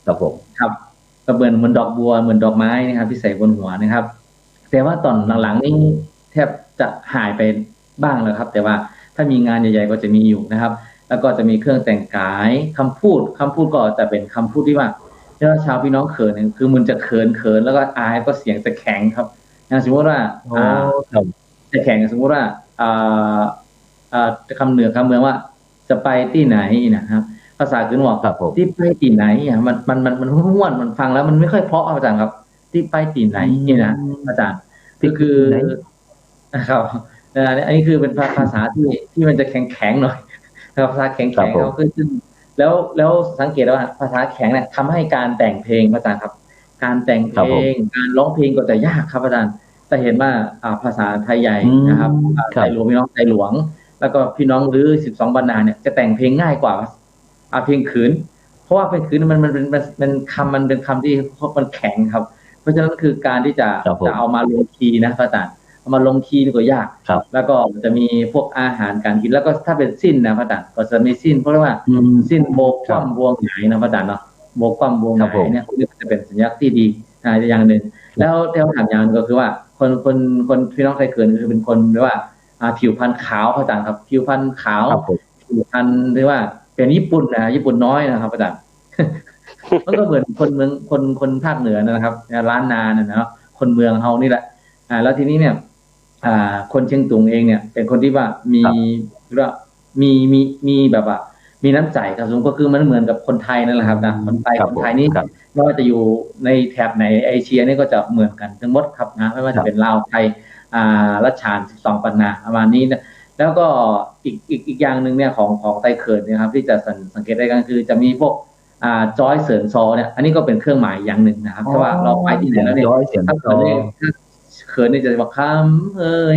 ครับผมครับก็เหมือนดอกบัวเหมือนดอกไม้นะครับที่ใส่บนหัวนะครับแต่ว่าตอนหลังๆนี่แทบจะหายไปบ้างแล้วครับแต่ว่าถ้ามีงานใหญ่ๆก็จะมีอยู่นะครับแล้วก็จะมีเครื่องแต่งกายคำพูดก็จะเป็นคำพูดที่ว่าชาวพี่น้องเขินเนี่ยคือมันจะเขินแล้วก็อายก็เสียงจะแข็งครับอย่างสมมติว่าจะแข็งสมมติว่าคำเหนือคำเมืองว่าจะไปที่ไหนนะครับภาษาขึ้นว่าที่ไปที่ไหนมันห้วนมันฟังแล้วมันไม่ค่อยเพราะอาจารย์ครับที่ไปที่ไหนนี่นะอาจารย์คือนะครับอันนี้คือเป็นภาษาที่มันจะแข็งหน่อยภาษาแข็งเขาขึ้นแล้วสังเกตว่าภาษาแข็งเนี่ยทำให้การแต่งเพลงอาจารย์ครับการแต่งเพลงการร้องเพลงก็จะยากครับอาจารย์แต่เห็นว่าภาษาไทยใหญ่นะครับไทยหลวงพี่น้องไทยหลวงแล้วก็พี่น้องหรือ12บรรณาเนี่ยจะแต่งเพลงง่ายกว่าเพลงขืนเพราะว่าเพลงขืนมันเป็นคำที่มันแข็งครับเพราะฉะนั้นคือการที่จะเอามาลงคีย์นะอาจารย์เอามาลงคีย์ก็ยากแล้วก็จะมีพวกอาหารการกินแล้วก็ถ้าเป็นสิ้นนะอาจารย์ก็จะมีสิ้นเพราะว่าสิ้นโบกคว่ำบวงหงายนะอาจารย์เนาะโบกคว่ำบวงหงายเนี่ยจะเป็นสัญลักษณ์ที่ดีอย่างหนึ่งแล้วถามอย่างนึงก็คือว่าคนพี่น้องไทยเขินคือเป็นคนเรียกว่าผิวพรรณขาวอาจารย์ครับผิวพรรณขาวผิวพรรณเรียกว่าเป็นญี่ปุ่นญี่ปุ่นน้อยนะครับอาจารย์มันก็เหมือนคนภาคเหนือนะครับล้านนาเนี่ยนะคนเมืองเฮานี่แหละแล้วทีนี้เนี่ยคนเชียงตุงเองเนี่ยเป็นคนที่ว่ามีแบบว่ามีน้ำใจครับก็คือมันเหมือนกับคนไทยนั่นแหละครับนะคนไทยนี่ไม่ว่าจะอยู่ในแถบไหนเอเชียนี่ก็จะเหมือนกันทั้งหมดครับนะไม่ว่าจะเป็นลาวไทยรัชฉาน12ปันนาประมาณนี้นะแล้วก็อีกอย่างหนึ่งเนี่ยของไทยเขินนะครับที่จะสังเกตได้ก็คือจะมีพวกจอยเสริญซอเนี่ยอันนี้ก็เป็นเครื่องหมายอย่างหนึ่งนะครับเพราะว่าเราไปที่ไหนแล้วเนี่ยถ้าเขินนี่จะบอกคำเฮ้ย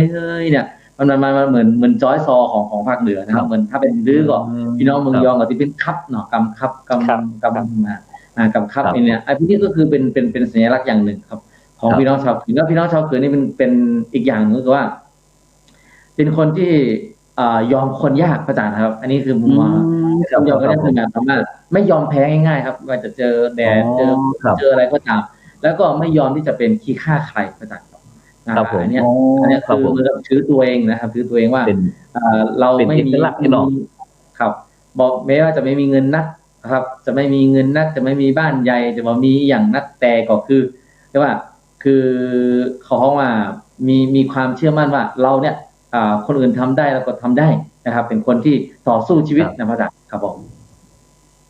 เนี่ยมันเหมือนจอยซอของภาคเหนือนะครับเหมือนถ้าเป็นดื้อก็พี่น้องเมืองยองก็ที่เป็นคับเนาะกำคับเนี่ยไอ้พวกนี้ก็คือเป็นสัญลักษณ์อย่างหนึ่งครับของพี่น้องชาวเขินแล้วพี่น้องชาวเขินนี่เป็นอีกอย่างนึงก็คือว่าเป็นคนที่ยอมคนยากอาจารย์ครับอันนี้คือมุมมองยอมก็ได้คือหมายความว่าไม่ยอมแพ้ง่ายๆครับว่าจะเจอแดดเจออะไรก็ตามแล้วก็ไม่ยอมที่จะเป็นขี้ข้าใครอาจารย์อันนี้คือถือตัวเองนะครับถือตัวเองว่าเราไม่มีครับบอกแม้ว่าจะไม่มีเงินนักครับจะไม่มีเงินนักจะไม่มีบ้านใหญ่จะว่ามีอย่างนักแต่ก็คือแต่ว่า คือเขาว่ามีความเชื่อมั่นว่าเราเนี่ยคนอื่นทำได้เราก็ทำได้นะครับ เป็นคนที่ต่อสู้ชีวิตนะพระอาจารย์ครับผม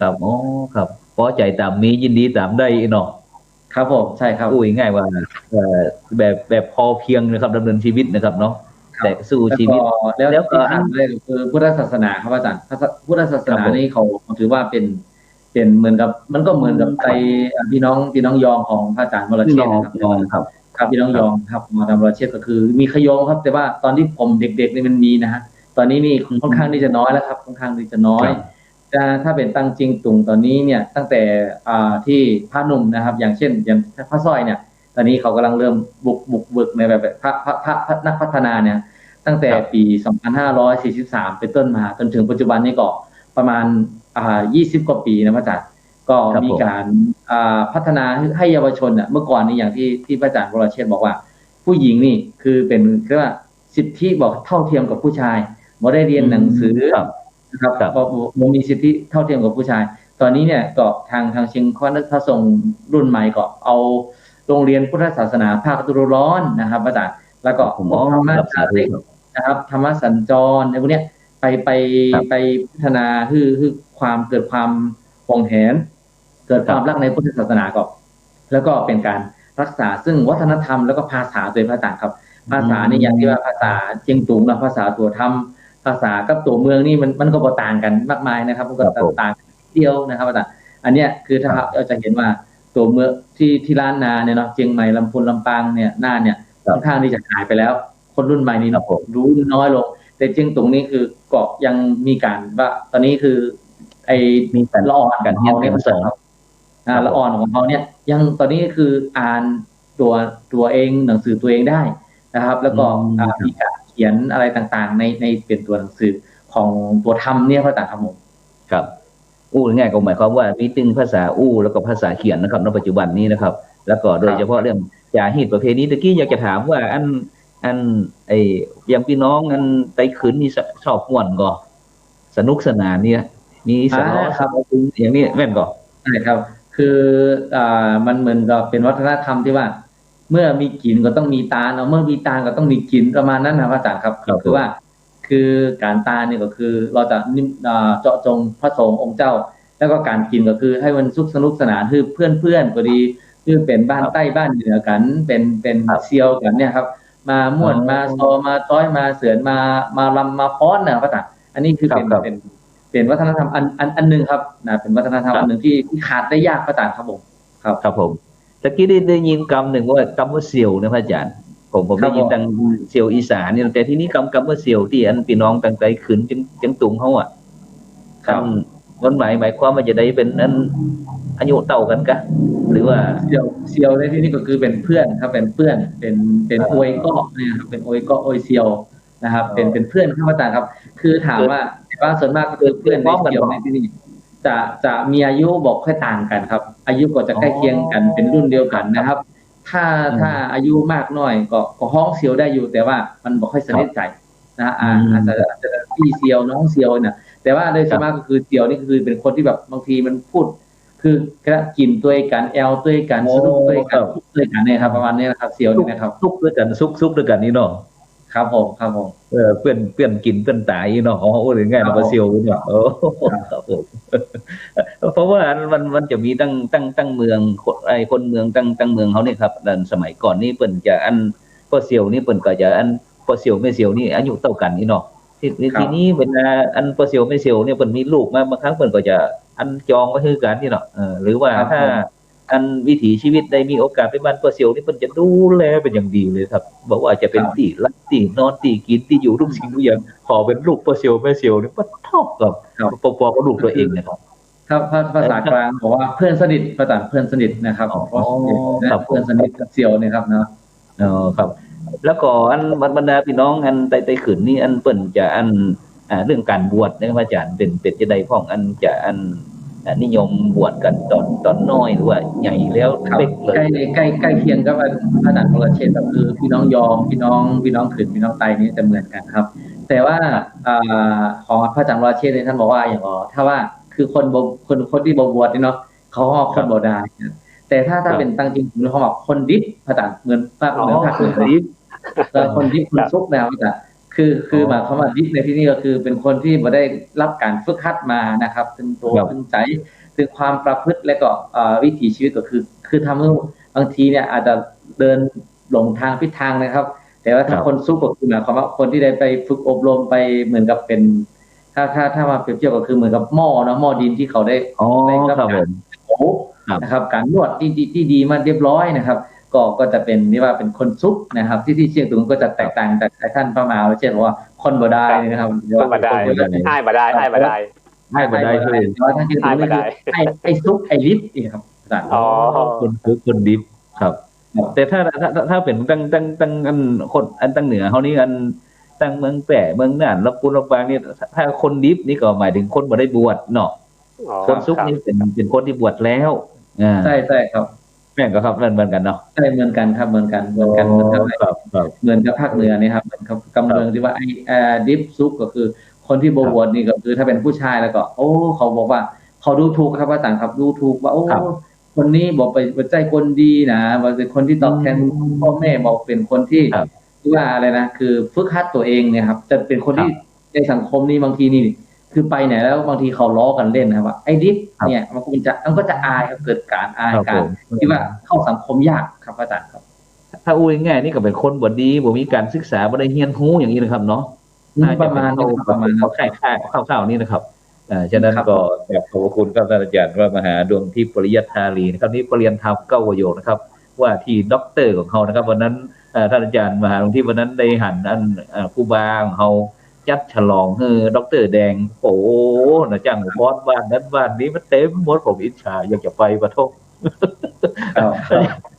ครับอ๋อครับพอใจตามมียินดีตามได้เนาะครับผมใช่ครับอุ้ยง่ายว่าแบบพอเพียงนะครับดำเนินชีวิตนะครับเนาะแต่สู้ชีวิตแล้วก็ขาดเลยคือพุทธศาสนาครับอาจารย์พุทธศาสนานี่เขาถือว่าเป็นเหมือนกับมันก็เหมือนกับใจพี่น้องยองของพระอาจารย์วรเชษฐ์นะครับครับพี่น้องยองครับมาทำวรเชษฐ์ก็คือมีขยงครับแต่ว่าตอนที่ผมเด็กๆนี่มันมีนะฮะตอนนี้นี่ค่อนข้างที่จะน้อยแล้วครับค่อนข้างที่จะน้อยถ้าเป็นตั้งจริงตุงตอนนี้เนี่ยตั้งแต่ที่พระหนุ่มนะครับอย่างเช่นอย่างพระสร้อยเนี่ยตอนนี้เขากำลังเริ่มบุกเบิกในแบบพระนักพัฒนาเนี่ยตั้งแต่ปี 2543 เป็นต้นมาจนถึงปัจจุบันนี้ก็ประมาณ20 กว่าปีนะพระอาจารย์ก็มีการพัฒนาให้เยาวชนเมื่อก่อนนี้อย่างที่พระอาจารย์วรเชษฐ์บอกว่าผู้หญิงนี่คือเป็นเรียกว่าสิทธิบอกเท่าเทียมกับผู้ชายบ่ได้เรียนหนังสือนะครับบ่มีสิทธิเท่าเทียมกับผู้ชายตอนนี้เนี่ยก็ทางเชียงคานพระสงฆ์รุ่นใหม่ก็เอาโรงเรียนพุทธศาสนาภาคฤดูร้อนนะครับพระอาจารย์แล้วก็ธรรมะนะครับธรรมะสัญจรในพวกนี้ไปพัฒนาคือความเกิดความหวงแหนเกิดความรักในพุทธศาสนาก่อนแล้วก็เป็นการรักษาซึ่งวัฒนธรรมแล้วก็ภาษาโดยพระอาจารย์ครับภาษานี่อย่างที่ว่าภาษาเชียงตุงและภาษาตัวธรรมภาษากับตัวเมืองนี่มันก็ต่างกันมากมายนะครับมันก็ต่างเดียวนะครับอาจารย์อันเนี้ยคือถ้าเราจะเห็นว่าตัวเมืองที่ล้านนาเนี่ยเนาะเชียงใหม่ลำพูนลำปางเนี่ยน่านเนี่ยค่อนข้างที่จะหายไปแล้วคนรุ่นใหม่นี่รู้น้อยลงแต่เชียงตุงนี่คือเกาะยังมีการว่าตอนนี้คือไอ้มีแต่ละอ่อนกันเขาเนี่ยสอนละอ่อนของเขาเนี่ยยังตอนนี้คืออ่านตัวเองหนังสือตัวเองได้นะครับแล้วก็มีการเขียนอะไรต่างๆในเป็นตัวหนังสือของตัวธรรมเนี่ยพระอาจารย์ครับผมครับง่ายก็หมายความว่ามีตึงภาษาแล้วก็ภาษาเขียนนะครับในปัจจุบันนี้นะครับแล้วก็โดยเฉพาะเรื่องจารีตประเพณีตะกี้อยากจะถามว่าอันอย่างพี่น้องอันไต้ขืนนี่ชอบม่วนก็สนุกสนานเนี่ยมีสาระครับอย่างนี้แม่นก็ใช่ครับคือมันเหมือนกับเป็นวัฒนธรรมที่ว่าเมื่อมีกินก็ต้องมีตาเนาะเมื่อมีตาก็ต้องมีกินประมาณนั้นนะพระอาจารย์ครับคือว่าคือการตาเนี่ยก็คือเราจะเจาะจงพระสงฆ์องค์เจ้าแล้วก็การกินก็คือให้มันสนุกสนานคือเพื่อนก็ดีคือเป็นบ้านใต้บ้านเหนือกันเป็นเซียวกันเนี่ยครับมาม่วนมาซอมาต้อยมาเสือนมาลำมาฟ้อนนะพระอาจารย์อันนี้คือเป็นวัฒนธรรมอันหนึ่งครับเป็นวัฒนธรรมอันหนึ่งที่ขาดได้ยากพระอาจารย์ครับผมครับผมตะกี้ได้ยินคำหนึ่งว่ากำว่าเซียวนะพระอาจารย์ผมได้ยินดังเซียวอีสานนี่แต่ที่นี้คำว่าเซียวที่อันพี่น้องตั้งใจขืนจังตุงเขามันหมายความว่าจะได้เป็นนั้นอายุเต่ากันกะหรือว่าเซียวในที่นี้ก็คือเป็นเพื่อนครับเป็นเพื่อนเป็นโอยก็เนี่ยครับเป็นโอยก็โอยเซียวนะครับเป็นเพื่อนครับอาจารย์ครับคือถามว่าส่วนมากก็คือเพื่อนในเซียวในที่นี้จะมีอายุบอกค่อยต่างกันครับอายุก็จะใกล้เคียงกันเป็นรุ่นเดียวกันนะครับถ้าอายุมากน้อยก็ห้องเซียวได้อยู่แต่ว่ามันบอกค่อยสนิทใจนะอาจจะพี่เซียวน้องเซียวเนี่ยแต่ว่าโดยส่วนมากก็คือเซียวนี่คือเป็นคนที่แบบบางทีมันพูดคือกินตัวกันแอลตัวกันสนุกตัวกันทุกตัวกันเนี่ยครับประมาณนี้นะครับเซียวนี่นะครับทุกด้วยกันซุกด้วยกันนี่เนาะครับผมเพื่อนกินเพื่อนตายเนาะหรือไงเราเซียวเนี่ยครับผมเพราะว่ามันจะมีตั้งเมืองคนเมืองตั้งเมืองเขาเนี่ยครับดันสมัยก่อนนี่เปิ้นจะอันพอเซียวนี่เปิ้นก็จะอันพอเซียวไม่เซียวนี่อายุเท่ากันนี่เนาะทีนี้เวลาอันพอเซียวไม่เซียวเนี่ยเปิ้นมีลูกมาบางครั้งเปิ้นก็จะอันจองไว้คือกันนี่เนาะหรือว่าถ้าอันวิถีชีวิตได้มีโอกาสไปบ้านพอเซียวนี่เปิ้นจะดูแลเป็นอย่างดีเลยครับบอกว่าจะเป็นที่รับที่นอนที่กินที่อยู่ทุกสิ่งทุกอย่างขอเป็นลูกพอเซียวไม่เซียวนี่มันเท่ากับปอก็ลูกตัวเองนะครับถ้าภาษากลางบอกว่าเพื่อนสนิทภาษาเพื่อนสนิทนะครับเพื่อนสนิทกับเซียวนี่ครับเนาะครับแล้วก็อันบรรดาพี่น้องอันไต้ขืนนี่อันเปิ้นจะอันเรื่องการบวชนะครับอาจารย์เป็นจะได้พ้องอันจะอันนิยมบวชกันตอนน้อยหรือว่าใหญ่แล้วเล็กเลยใกล้เคียงกับพระอาจารย์พลเชษฐ์ก็คือพี่น้องยอมพี่น้องขืนพี่น้องไตนี่จะเหมือนกันครับแต่ว่าของพระอาจารย์พลเชษฐ์ท่านบอกว่าอย่างถ้าว่าคือคนที่บวชนี่เนาะเขาคนบ่ได้ แต่ถ้าเป็นตั้งจริงๆเขาบอกคนดิบพระอาจารย์เหมือนภาคเหมือนภาค คน อื่น ดิฟ คนดิบคนซุกนะครับอาจารย์คือหมายความว่าดิบในที่นี้ก็คือเป็นคนที่บ่ได้รับการฝึกหัดมานะครับถึงตัวถึงใจถึงความประพฤติและก็วิถีชีวิตก็คือทำให้บางทีเนี่ยอาจจะเดินหลงทางผิดทางนะครับ แต่ว่าถ้าคนซุกก็คือหมายความว่าคนที่ได้ไปฝึกอบรมไปเหมือนกับเป็นถ้ามาเปรียบเทียบก็คือเหมือนกับหม้อเนาะหม้อดินที่เขาได้ครับผมนะครับการนวดที่ดีมาเรียบร้อยนะครับก็จะเป็นนี่ว่าเป็นคนซุกนะครับที่เชียงตุงก็จะแตกต่างจากท่านพระมหาวิเชษฐ์ว่าคนบ่ได้นะครับคนบ่ได้ให้บ่ได้ให้บ่ได้ให้บ่ได้คือว่าท่านคือไอ้ซุกไอ้ลิฟนี่ครับอาจารย์คนซุกคนดิฟครับแต่ถ้าเป็นตั้งอันคนอันตั้งเหนือเฮานี่อันตั้งเมืองแปะเมืองน่านลำพูนลำปางนี่ถ้าคนดิฟนี่ก็หมายถึงคนบ่ได้บวชเนาะคนซุกนี่เป็นคนที่บวชแล้วใช่ครับแม่นก็ครับเหมือนกันเนาะใช่เหมือนกันครับเหมือนกันเหมือนกับภาคเหนือนี่ครับเหมือนกับกำเมืองที่ว่าไอ้ดิฟซุกก็คือคนที่บวชนี่ก็คือถ้าเป็นผู้ชายแล้วก็โอ้เขาบอกว่าเขาดูถูกครับอาจารย์ครับดูถูกว่าโอ้คนนี้บอกไปใจคนดีนะว่าเป็นคนที่ตอบแทนพ่อแม่บอกเป็นคนที่ว่าอะไรนะคือฝึกหัดตัวเองเนี่ยครับจะเป็นคนที่ในสังคมนี้บางทีนี่คือไปไหนแล้วบางทีเขาล้อกันเล่นนะครับว่าไอ้ดิฟเนี่ยมันก็จะอายเกิดการอายการที่ว่าเข้าสังคมยากครับอาจารย์ครับถ้าอุ้ยง่ายนี่ก็เป็นคนบ่ดีบ่มีการศึกษาบ่ได้เรียนรู้อย่างนี้นะครับเนาะประมาณเขาคล้ายๆคร่าวๆนี่นะครับฉะนั้นก็ขอบคุณครับอาจารย์ว่ามหาดวงทิพย์ปริยัติธารีนะครับนี่ปริญญาธรรม9ประโยคนะครับว่าที่ด็อกเตอร์ของเขานะครับวันนั้นท่านอาจารย์มหาดวงทิพย์วันนั้นได้หันอันครูบาของเขาจัดฉลองด็อกเตอร์แดงโอ้นะจังบอสบ้านนั้นบ้านนี้มันเต็มหมดผมอิจฉาอยากจะไปประทบ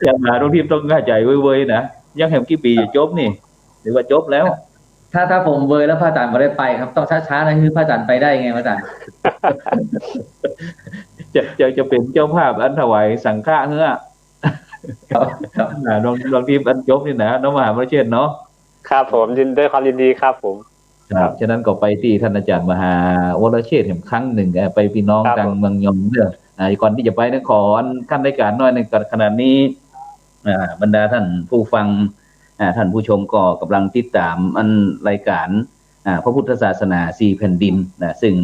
อย่างมหาดวงทิพย์ต้องง่ายใจเว้ยๆนะยังแหมกี่ปีจะจบนี่หรือว่าจบแล้วถ้าผมเวอร์แล้วพระอาจารย์ไม่ได้ไปครับต้องช้าๆนะคือพระอาจารย์ไปได้ไงพระอาจารย์จะเป็นเจ้าภาพอันถวายสังฆะเฮ้อครับลองทีมอันจบนี่นะน้องมหาวิเชษฐ์เนาะครับผมยินด้วยความยินดีครับผมครับฉะนั้นก็ไปที่ท่านอาจารย์มหาวรเชษฐ์อีกครั้งหนึ่งไปพี่น้องทางเมืองยองเรื่องก่อนที่จะไปนะขอขั้นรายการน้อยในขณะนี้บรรดาท่านผู้ฟังท่านผู้ชมก็กำลังติดตามอันรายการพระพุทธศาสนา4แผ่นดินนะซึ่ง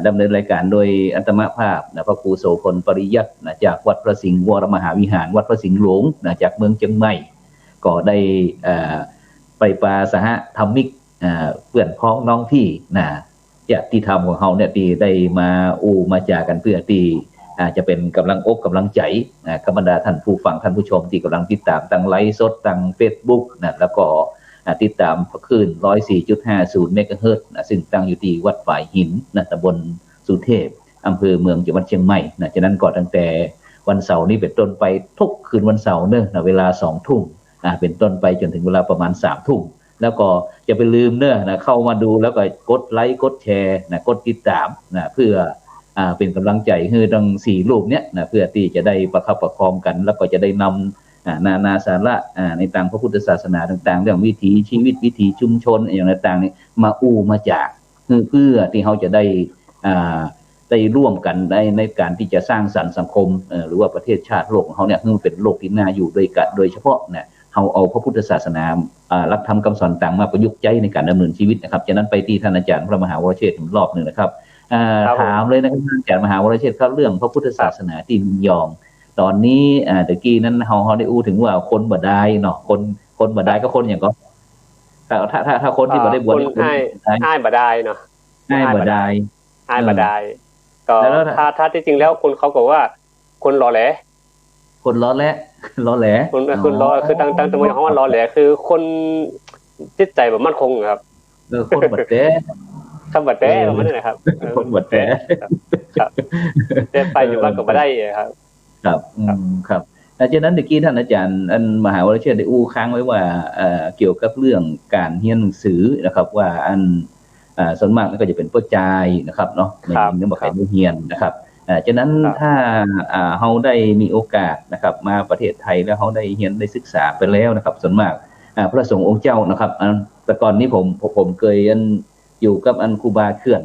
ดำเนินรายการโดยอัตมภาพพระครูโสพลปริยัติจากวัดพระสิงห์วรมหาวิหารวัดพระสิงห์หลวงจากเมืองเชียงใหม่ก็ได้ไปปาสหธรรมิกเพื่อนพ้องน้องพี่ญาติธรรมของเขาเนี่ยที่ได้มามาจากกันเพื่อที่จะเป็นกำลังอกกำลังใจกับบรรดาท่านผู้ฟังท่านผู้ชมที่กำลังติดตามทางไลฟ์สดทาง Facebook แล้วก็ติดตามคลื่น 104.50 เมกะเฮิรตซ์ซึ่งตั้งอยู่ที่วัดฝ่ายหินตำบลสุเทพอำเภอเมืองจังหวัดเชียงใหม่ฉะนั้นก็ตั้งแต่วันเสาร์นี้เป็นต้นไปทุกคืนวันเสาร์เวลา 20:00 นเป็นต้นไปจนถึงเวลาประมาณ 20:00 นแล้วก็จะไปลืมเข้ามาดูแล้วก็กดไลค์กดแชร์กดติดตามเพื่อเป็นกำลังใจให้ทั้ง4รูปเนี้ยเพื่อที่จะได้ประคับประคองกันแล้วก็จะได้นำนานาสาระในทางพระพุทธศาสนาต่างๆเรื่องวิถีชีวิตวิถีชุมชนอย่างต่างๆนี่มาจากเพื่อที่เขาจะได้ร่วมกันในการที่จะสร้างสรรค์สังคมหรือว่าประเทศชาติโลกของเขาเนี่ยให้เป็นโลกที่น่าอยู่ด้วยกันโดยเฉพาะเขาเอาพระพุทธศาสนาหลักธรรมคำสอนต่างมาประยุกต์ใช้ในการดำเนินชีวิตนะครับฉะนั้นไปที่ท่านอาจารย์พระมหาวรเชษฐ์รอบหนึ่งนะครับถามเลยนะครับอาจารย์มหาวรเชษฐ์เขาเรื่องพระพุทธศาสนาที่มินยองตอนนี้ตะกี้นั้นเขาได้อู้ถึงว่าคนบ่ได้เนาะคนบ่ได้ก็คนอย่างก็ถ้าคนที่บ่ได้บวชอ้ายบ่ได้เนาะอ้ายบ่ได้ก็ถ้าที่จริงแล้วคนเขาบอกว่าคนรอแหลคนล้อแหละคนล้อคือตั้งตัวของว่ารอแหลคือคนจิตใจแบบมั่นคงครับคนบัดแต้คำบัดแต้มันนี่นะครับคนบัดแต้ครับแต่ไปอยู่บ้านก็บ่ได้ครับครับดังนั้นตะกี้ท่านอาจารย์อันมหาวรเชษฐ์ได้ค้างไว้ว่าเกี่ยวกับเรื่องการเรียนหนังสือนะครับว่าอันส่วนมากก็จะเป็นผู้ชายนะครับเนาะในเรื่องบ่ใครเรียนนะครับฉะนั้นถ้าเฮาได้มีโอกาสนะครับมาประเทศไทยแล้วเฮาได้เรียนได้ศึกษาไปแล้วนะครับส่วนมากพระสงฆ์องค์เจ้านะครับแต่ก่อนนี้ผมเคยอยู่กับครูบาเขื่อน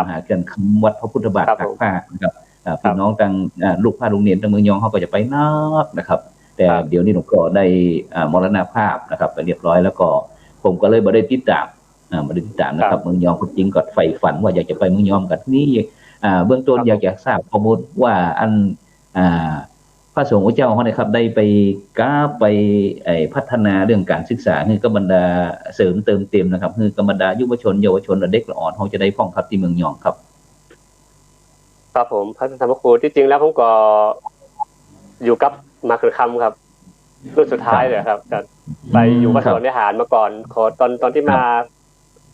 มหาเขื่อนวัดพระพุทธบาทตากผ้านะครับ พี่น้องตั้งลูกพระลุงเนียนตั้งเมืองยองเขาก็จะไปนักนะครับแต่เดี๋ยวนี้หลวงพ่อได้มรณภาพนะครับไปเรียบร้อยแล้วก็ผมก็เลยบ่ได้ติดตามนะครับเมืองยองจริงก็ใฝ่ฝันว่าอยากจะไปเมืองยองกันนี่เบื้องต้นอยากจะทราบข้อมูลว่าอันพระสงฆ์เจ้าเขาเนี่ยครับได้ไปพัฒนาเรื่องการศึกษาคือกบรรดาเสริมเติมเต็มนะครับคือกบรรดายุวชนเยาวชนและเด็กอ่อนเขาจะได้พ้องครับที่เมืองยองครับครับผมพระธรรมครูที่จริงแล้วผมก็อยู่กับมาคือคำครับรุ่นสุดท้ายเลยครับไปอยู่วัดสวนวิหารมาก่อนขอตอนที่มา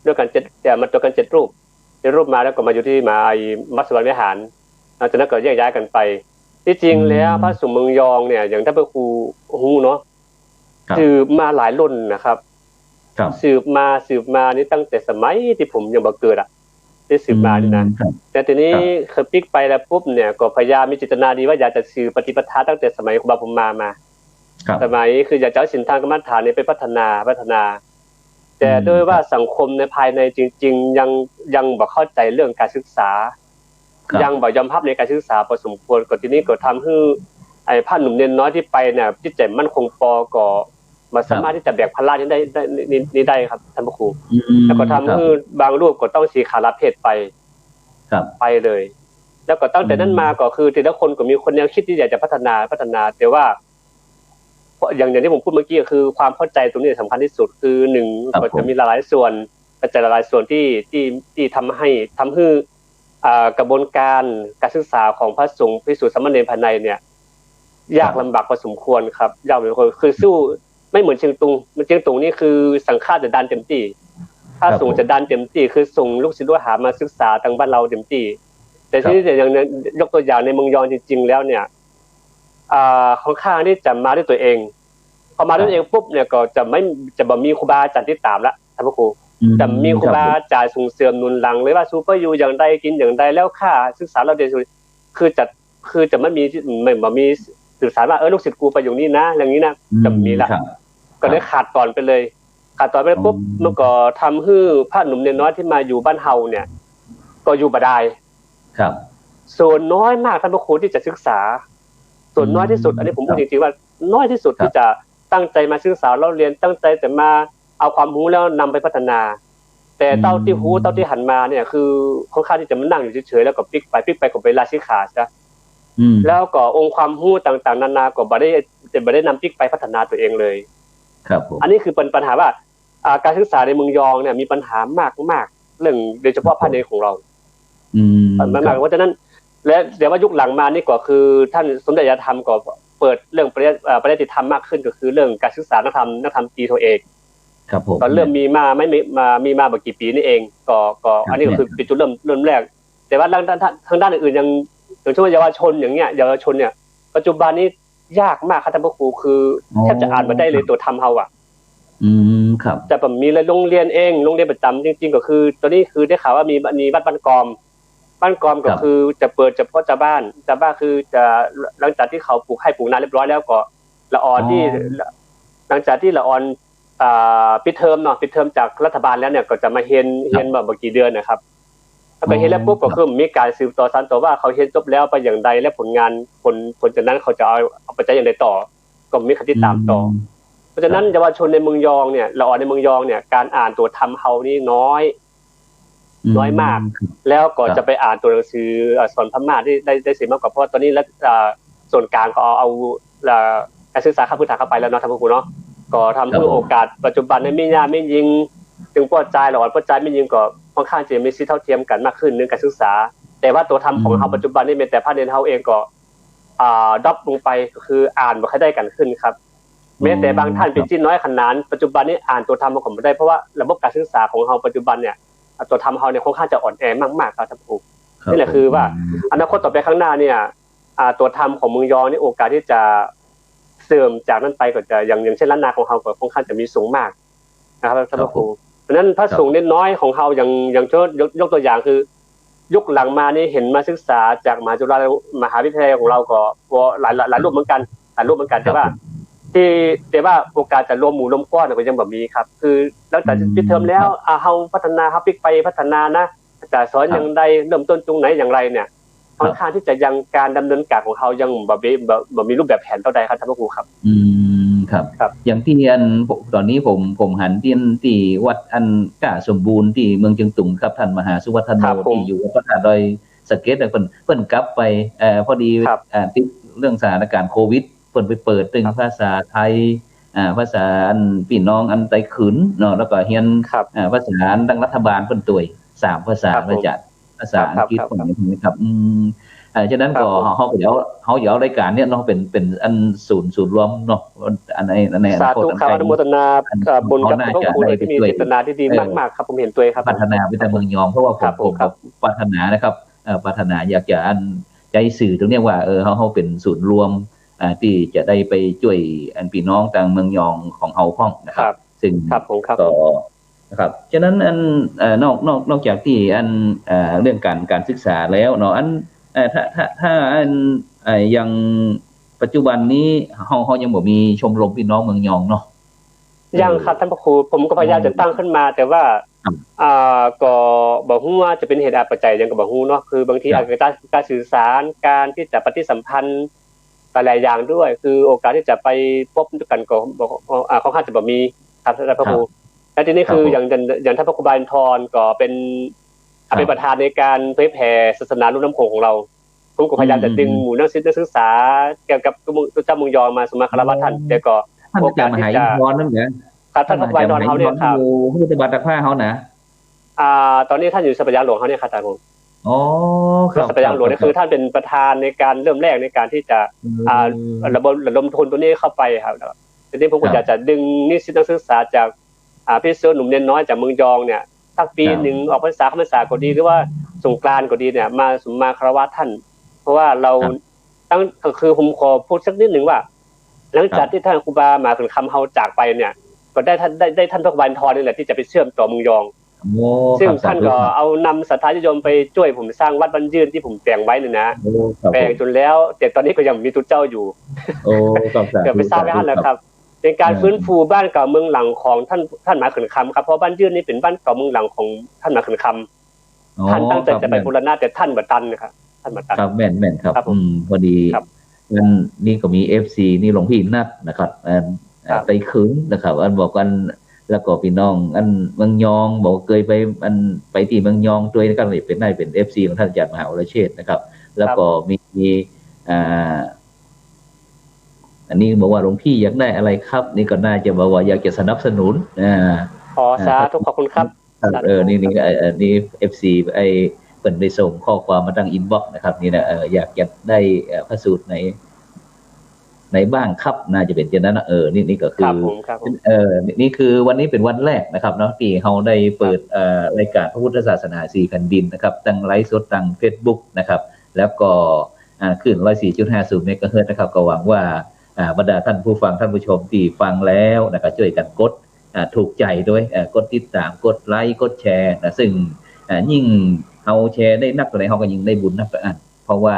ด้วยกันมาตัวกัน7 รูปมาแล้วก็มาอยู่ที่มาวัดสวนวิหารหลังจากนั้นก็แยกย้ายกันไปที่จริงแล้วพระสงฆ์เมืองยองเนี่ยอย่างท่านพระครูฮู้เนาะสืบมาหลายรุ่นนะครับสืบมานี่ตั้งแต่สมัยที่ผมยังบ่เกิดได้สืบมานี่นะแต่ทีนี้เคยปิ๊กไปแล้วปุ๊บเนี่ยก็พยายามมีเจตนาดีว่าอยากจะสืบปฏิปทาตั้งแต่สมัยครูบาผมมาสมัยคืออยากจะเอาศีลทานกรรมฐานเนี่ยไปพัฒนาแต่ด้วยว่าสังคมในภายในจริงๆยังบ่เข้าใจเรื่องการศึกษายังบ่ยอมรับในการศึกษาพอสมควรก็ทีนี้ก็ทำให้ไอ้พระหนุ่มเนนน้อยที่ไปเนี่ยจิตใจมั่นคงพอก็มาสามารถที่จะแบกภาระนี้ได้ครับท่านพระครูแล้วก็ทำให้บางรูปก็ต้องสีขาลาเพศไปเลยแล้วก็ตั้งแต่นั้นมาก็คือแต่ละคนก็มีคนแนวคิดที่อยากจะพัฒนาแต่ว่าอย่างที่ผมพูดเมื่อกี้ก็คือความเข้าใจตรงนี้สำคัญที่สุดคือ1ก็จะมีหลายส่วนกระจายหลายส่วนที่ทำให้กระบวนการศึกษาของพระสงฆ์ภิกษุสามเณรภายในเนี่ยยากลำบากพอสมควรครับยากเลยคือสู้ไม่เหมือนเชียงตุงนี่คือสังฆาจะดันเต็มที่ถ้าส่งจะดันเต็มที่คือส่งลูกศิษย์ลูกหามาศึกษาทางบ้านเราเต็มที่แต่ที่อย่างยกตัวอย่างในเมืองยองจริงๆแล้วเนี่ยค่อนข้างที่จะมาด้วยตัวเองพอมาด้วยตัวเองปุ๊บเนี่ยก็จะบ่มีครูบาอาจารย์ที่ตามละท่านพระครูจะมีครูบาอาจารย์ส่งเสริมหนุนหลังเลยว่าซูเปอร์ยูอย่างใดกินอย่างใดแล้วค่าศึกษาเราเดียวคือจะไม่มีสื่อสารว่าลูกศิษย์กูไปอยู่นี่นะอย่างนี้นะจะมีละก็เลยขาดตอนไปปุ๊บมันก็ทำให้พระหนุ่มเนนน้อยที่มาอยู่บ้านเฮาเนี่ยก็อยู่บ่ได้ครับส่วนน้อยมากท่านพระครูที่จะศึกษาส่วนน้อยที่สุดอันนี้ผมพูดจริงๆว่าน้อยที่สุดที่จะตั้งใจมาศึกษาเราเรียนตั้งใจแต่มาเอาความรู้แล้วนำไปพัฒนาแต่เต้าที่หูเต้าที่หันมาเนี่ยคือค่อนข้างที่จะมานั่งอยู่เฉยๆแล้วก็พลิกไปก็ไปลาชิขาซะแล้วก็องค์ความรู้ต่างๆนานาก็บ่ได้นำพลิกไปพัฒนาตัวเองเลยครับผมอันนี้คือปัญหาว่าการศึกษาในเมืองยองเนี่ยมีปัญหามากเรื่องโดยเฉพาะภายในของเรามากเพราะฉะนั้นและเดี๋ยวว่ายุคหลังมานี่ก็คือท่านสมเด็จยาธรรมก็เปิดเรื่องปริยัติธรรมมากขึ้นก็คือเรื่องการศึกษานักธรรมตรีโทเอกครับผมก็เริ่มมีมาไม่มาบ่กี่ปีนี่เองก็อันนี้ก็คือเป็นจุดเริ่มแรกแต่ว่าทางด้านอื่นยังเช่นเยาวชนอย่างเงี้ยเยาวชนเนี่ยปัจจุบันนี้ยากมากครับท่านพระครูคือแทบจะอ่านมาได้เลยตัวธรรมเฮาครับแต่ผมมีโรงเรียนประจำจริงๆก็คือตอนนี้คือได้ข่าวว่ามีบ้านกอมก็คือจะเปิดเฉพาะชาวบ้านคือจะหลังจากที่เขาปลูกนาเรียบร้อยแล้วก็ละออนที่หลังจากที่ละออนปิดเทอมจากรัฐบาลแล้วเนี่ยก็จะมาเฮียนแบบกี่เดือนนะครับถ้าไปเฮียนแล้วปุ๊บก็คือมีการสืบต่อสานต่อว่าเขาเฮียนจบแล้วไปอย่างใดและผลจากนั้นเขาจะเอาไปใช้อย่างไรต่อก็มีคติตามต่อเพราะฉะนั้นเยาวชนในเมืองยองเนี่ยละออนในเมืองยองเนี่ยการอ่านตัวธรรมเฮานี่น้อยมากแล้วก็จะไปอ่านตัวหนังสือสอนพม่าที่ได้เสียมากกว่าเพราะตอนนี้แล้วส่วนกลางก็เอาการศึกษาข้าพุทธเข้าไปแล้วเนาะท่านผู้เนาะก็ทำให้โอกาสปัจจุบันในไม่ยากไม่ยิงถึงป้อใจหรอกป้อใจไม่ยิงก็ค่อนข้างจะมีสิทธิเท่าเทียมกันมากขึ้นในการศึกษาแต่ว่าตัวธรรมของเฮาปัจจุบันนี่แม้แต่พระเนรเฮาเองก็ดรอปลงไปก็คืออ่านบ่ค่อยได้กันขึ้นครับแม้แต่บางท่านเป็นจิ้นน้อยขนาดปัจจุบันนี้อ่านตัวธรรมของบ่ได้เพราะว่าระบบการศึกษาของเฮาปัจจุบันเนี่ยตัวธรรมเฮาเนี่ยค่อนข้างจะอ่อนแอมากๆครับท่านผู้นี่แหละคือว่าอนาคตต่อไปข้างหน้าเนี่ยตัวธรรมของเมืองยองนี่โอกาสที่จะเสื่อมจากนั้นไปก็จะอย่างเช่นล้านนาของเฮาก็ค่อนข้างจะมีสูงมากนะครับท่านผู้เพราะนั้นพระสงฆ์เน้นน้อยของเฮาอย่างยกตัวอย่างคือยุคหลังมานี่เห็นมาศึกษาจากมหาจุฬามหาวิทยาลัยของเราก็หลายรูปเหมือนกันแต่ว่าโอกาสจะรวมหมู่รวมก้อนก็ยังแบบนี้ครับคือหลังจากปิดเทอมแล้วเฮาพัฒนาครับพลิกไปพัฒนานะจะสอนอย่างใดเริ่มต้นตรงไหนอย่างไรเนี่ย ค่อนข้างที่จะยังการดำเนินการของเขายังบ่มีรูปแบบแผนเท่าใดครับท่านพระครูครับครับอย่างที่ตอนนี้ผมหันที่วัดอันก้าสมบูรณ์ที่เมืองเชียงตุงครับท่านมหาสุวัฒโนที่อยู่วัดพระธาตุดอยสะเก็ดเพิ่นกลับไปพอดีติดเรื่องสถานการณ์โควิดเพิ่นไปเปิดตึงภาษาไทยภาษาอันพี่น้องอันไต้ขืนเนาะแล้วก็เรียนภาษาดังรัฐบาลเพิ่นตัวย3ภาษาอาจารย์ภาษาอังกฤษพวกนี้ครับฉะนั้นก็เขาเดี๋ยวรายการเนี่ยเนาะเป็นอันศูนย์รวมเนาะอันในสาธุครับอนุโมทนาบุญกับพระครูที่มีเจตนาที่ดีมากๆครับผมเห็นด้วยครับพัฒนาไปทางเมืองยองเพราะว่าผมปรารถนานะครับปรารถนาอยากจะอันใจสื่อตรงนี้ว่าเขาเป็นศูนย์รวมที่จะได้ไปช่วยอันพี่น้องทางเมืองยองของเฮาพ้องนะครับซึ่งก็นะครับฉะนั้นอันนอกจากที่อันเรื่องการศึกษาแล้วเนาะอันถ้าอันยังปัจจุบันนี้เฮายังบ่มีชมรมพี่น้องเมืองยองเนาะยังครับท่านพระครูผมก็พยายามจะตั้งขึ้นมาแต่ว่าก็บ่ฮู้ว่าจะเป็นเหตุปัจจัยยังก็บ่ฮู้เนาะคือบางทีอาจจะการสื่อสารการที่จะปฏิสัมพันธ์หลายอย่างด้วยคือโอกาสที่จะไปพบกันก็ค่อนข้างจะบ่มีครับท่านพระครูและทีนี้คืออย่างท่านพระครูบาลทรก็เป็นประธานในการเผยแผ่ศาสนาลุ่มน้ำโขงของเราผมก็พยายามจะดึงหมู่นักศึกษาเกี่ยวกับเจ้าเมืองยองมาสมาคารวะท่านแต่ก็โอกาสที่จะนั่นแหละท่านพระครูบาลทรเขาเนี่ยครับผู้ปฏิบัติผ้าเขานะตอนนี้ท่านอยู่ทรัพยาหลวงเขาเนี่ยครับท่านผมครับทรัพยาหลวงนี่คือท่านเป็นประธานในการเริ่มแรกในการที่จะระดมทุนตัวนี้เข้าไปครับทีนี้ผมก็อยากจะดึงนิสิตนักศึกษาจากพี่เสือหนุ่มเนียนน้อยจากเมืองยองเนี่ยสักปีหนึ่งออกพรรษาเข้าพรรษาก็ดีหรือว่าสงกรานต์ก็ดีเนี่ยมาสมมาคารวะท่านเพราะว่าเราตั้งคือผมขอพูดสักนิดหนึ่งว่าหลังจากที่ท่านครูบามาถึงคำเฮาจากไปเนี่ยก็ได้ท่านพระบาลทรนี่แหละที่จะไปเชื่อมต่อเมืองยองซึ่งท่านก็เอานำศรัทธาญาติโยมไปช่วยผมสร้างวัดบ้านยืนที่ผมแปลงไว้นี่นะแปลงจนแล้วแต่ตอนนี้ก็ยังมีตุเจ้าอยู่เดี๋ยวไปสร้างไว้ให้แล้วครับเป็นการฟื้นฟูบ้านเก่าเมืองหลังของท่านหมาขืนคำครับเพราะบ้านยื่นนี่เป็นบ้านเก่าเมืองหลังของท่านหมาขืนคำท่านตั้งใจจะไปบูรณะแต่ท่านบัดตันนะครับท่านบัดตันครับแม่นครับพอดีนี่ก็มี FC นี่หลวงพี่นัดนะครับไปคืนนะครับอันบอกกันแล้วก็พี่น้องอันเมืองยองบอกเคยไปที่เมืองยองด้วยกันเลยเป็นได้เป็น FC ของท่านอาจารย์มหาวรเชษฐ์นะครับแล้วก็มีอันนี้บอกว่าหลวงพี่อยากได้อะไรครับนี่ก็น่าจะบอกว่าอยากจะสนับสนุนสาธุขอบคุณครับนี่ FC เปิดได้ส่งข้อความมาทางอินบ็อกซ์นะครับนี่นะอยากได้พระสูตรไหนบ้างครับน่าจะเป็นเช่นนั้นนะนี่ก็คือนี่คือวันนี้เป็นวันแรกนะครับเนาะที่เราได้เปิดรายการพระพุทธศาสนา4แผ่นดินนะครับตั้งไลฟ์สดทาง Facebook นะครับแล้วก็ขึ้น 104.50 เมกะเฮิรตซ์นะครับก็หวังว่าบรรดาท่านผู้ฟังท่านผู้ชมที่ฟังแล้วนะครับช่วยกันกดถูกใจด้วยกดติดตามกดไลค์กดแชร์นะซึ่งยิ่งเอาแชร์ได้นักอะไรเขาก็ยิ่งได้บุญนักอันเพราะว่า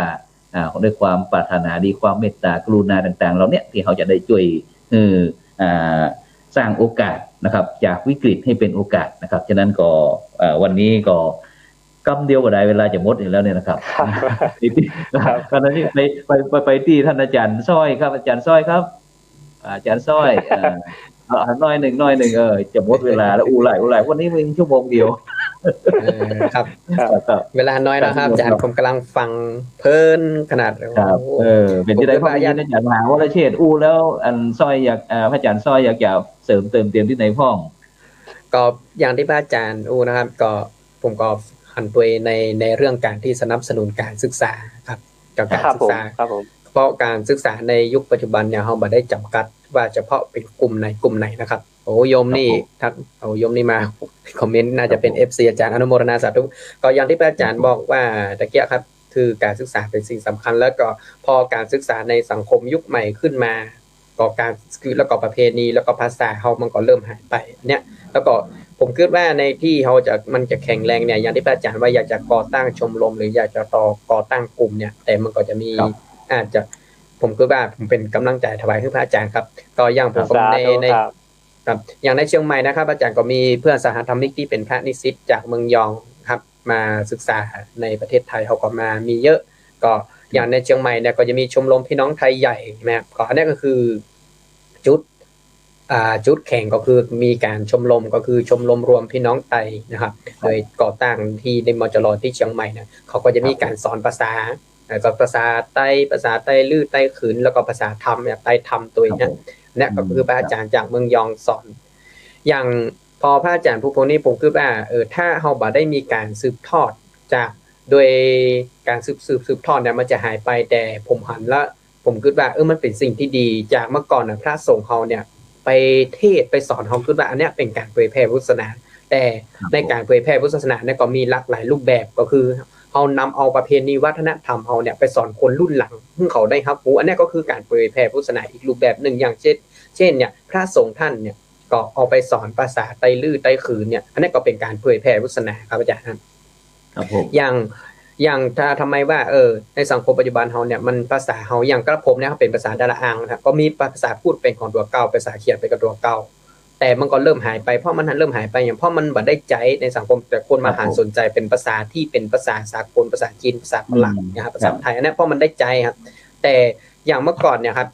ด้วยความปรารถนาดีความเมตตากรุณาต่างๆเราเนี่ยที่เขาจะได้ช่วยสร้างโอกาสนะครับจากวิกฤตให้เป็นโอกาสนะครับฉะนั้นก็วันนี้ก็กำเดียวก็ได้เวลาจะหมดอีกแล้วเนี่ยนะครับตอนนี้ไปที่ท่านอาจารย์สร้อยครับอาจารย์สร้อยครับอาจารย์สร้อยน้อยหนึ่งจะหมดเวลาแล้วอูไหลวันนี้มึงชั่วโมงเดียวครับเวลาน้อยนะครับอาจารย์ผมกำลังฟังเพลินขนาดครับเป็นที่ได้ข้อมูลอาจารย์มหาวรเชษฐ์อูแล้วอันสร้อยอยากพระอาจารย์สร้อยอยากจะเสริมเติมเต็มที่ไหนพ่องก็อย่างที่พระอาจารย์อูนะครับก็ผมก็หันตัวในเรื่องการที่สนับสนุนการศึกษาครับกับการศึกษาเพราะการศึกษาในยุคปัจจุบันเนี่ยเราไม่ได้จำกัดว่าเฉพาะเป็นกลุ่มไหนนะครับโอ้โยมนี่ทักเอาโยมนี่มาคอมเมนต์น่าจะเป็น FC อาจารย์อนุโมทนาสาธุก็อย่างที่พระอาจารย์บอกว่าตะเกียครับคือการศึกษาเป็นสิ่งสำคัญแล้วก็พอการศึกษาในสังคมยุคใหม่ขึ้นมาก็การคือแล้วก็ประเพณีแล้วก็ภาษาเฮามันก็เริ่มหายไปเนี่ยแล้วก็ผมคิดว่าในที่เฮามันจะแข็งแรงเนี่ยอย่างที่พระอาจารย์ว่าอยากจะก่อตั้งชมรมหรืออยากจะก่อตั้งกลุ่มเนี่ยแต่มันก็จะมีอาจจะผมคิดว่าผมเป็นกำลังใจถวายให้พระอาจารย์ครับก็อย่างผมในครับอย่างในเชียงใหม่นะครับอาจารย์ก็มีเพื่อนสหธรรมิกที่เป็นพระนิสิตจากเมืองยองครับมาศึกษาในประเทศไทยเขาก็มามีเยอะ ก็อย่างในเชียงใหม่เนี่ยก็จะมีชมรมพี่น้องไทยใหญ่ใช่ไหมครับก็อันนี้ก็คือจุดแข่งก็คือมีการชมรมก็คือชมรมรวมพี่น้องไทยนะครับโดยก่อตั้งที่ในมจรที่เชียงใหม่เนี่ยเขาก็จะมีการสอนภาษาก็ภาษาไต้ลื้อไต้ขืนแล้วก็ภาษาธรรมแบบไต้ธรรมตัวนี้เนี่ยก็คือพระอาจารย์จากเมืองยองสอนอย่างพอพระอาจารย์ผู้พวกนี้ผมคือว่าถ้าเฮาบ่ได้มีการสืบทอดจากโดยการสืบทอดเนี่ยมันจะหายไปแต่ผมหันละผมคิดว่ามันเป็นสิ่งที่ดีจากเมื่อก่อนนะพระสงฆ์เฮาเนี่ยไปเทศไปสอนเฮาคิดว่าอันเนี้ยเป็นการเผยแพร่พุทธศาสนาแต่ในการเผยแพร่พุทธศาสนาเนี่ยก็มีหลากหลายรูปแบบก็คือเฮานำเอาประเพณีวัฒนธรรมเฮาเนี่ยไปสอนคนรุ่นหลังซึ่งเขาได้รับรู้อันนี้ก็คือการเผยแพร่พุทธศาสนาอีกรูปแบบนึงอย่างเช่นเนี่ยพระสงฆ์ท่านเนี่ยก็เอาไปสอนภาษาไต้ลื้อไต้ขืนเนี่ยอันนี้ก็เป็นการเผยแพร่พุทธศาสนาครับอาจารย์ครับผมอย่างถ้าทำไมว่าในสังคมปัจจุบันเฮาเนี่ยมันภาษาเฮาอย่างกระผมเนี่ยเป็นภาษาดาราอังนะครับก็มีภาษาพูดเป็นของตัวเก่าภาษาเขียนเป็นกับตัวเก่าแต่มันก็เริ่มหายไปเพราะมันเริ่มหายไปอย่างเพราะมันบ่ได้ใจในสังคมแต่คนมาหันสนใจเป็นภาษาที่เป็นภาษาสากลภาษาจีนภาษาฝรั่งนะครับภาษาไทยอันนี้เพราะมันได้ใจครับแต่อย่างเมื่อก่อนเนี่ยครับ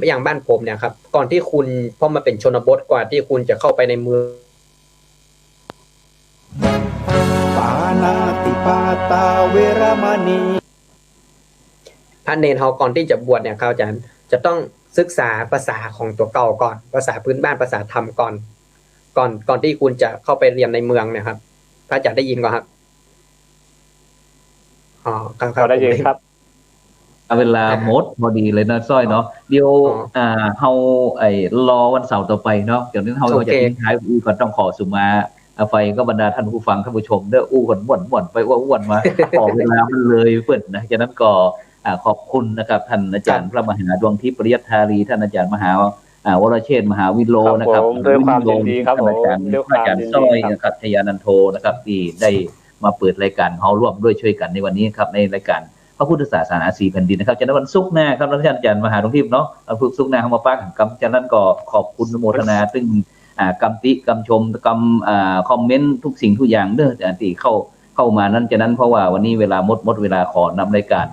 อย่างบ้านผมเนี่ยครับก่อนที่คุณพอมาเป็นชนบทกว่าที่คุณจะเข้าไปในเมืองปานาติปาตาเวรมณีพระเนรเฮาก่อนที่จะบวชเนี่ยครับอาจารย์จะต้องศึกษาภาษาของตัวเก่าก่อนภาษาพื้นบ้านภาษาธรรมก่อนที่คุณจะเข้าไปเรียนในเมืองเนี่ยครับพระอาจารย์ได้ยินก่อนครับครับได้ยินครับเวลาหมดพอดีเลยนะซ้อยเนาะเดี๋ยวเฮารอวันเสาร์ต่อไปเนาะเดี๋ยวนี้เฮาจะทิ้งท้ายอู้ก่อนต้องขอสุมาไฟก็บรรดาท่านผู้ฟังท่านผู้ชมเด้ออู้ก่อนม่วนไปอ้วนมาขอเวลามันเลยเพิ่นนะฉะนั้นก็ขอบคุณนะครับท่านอาจารย์พระมหาดวงทิพย์ปริยัติธารีท่านอาจารย์มหาวรเชษฐ์มหาวิโรนะครับด้วยความยินดีครับผมอาจารย์ซ้อยนะครับชยานันโทนะครับที่ได้มาเปิดรายการเฮาร่วมด้วยช่วยกันในวันนี้ครับในรายการพระพุทธศาสนา4แผ่นดินนะครับจากวันศุกร์หน้าครับท่านอาจารย์มหาดวงทิพย์เนาะวันศุกร์หน้าเฮามาปักกำจากนั้นก็ขอบคุณโมทนาซึ่งกำติกำชมกำคอมเมนต์ทุกสิ่งทุกอย่างเด้อที่เข้ามานั้นจากนั้นเพราะว่าวันนี้เวลาหมดเวลาขอนำรายการ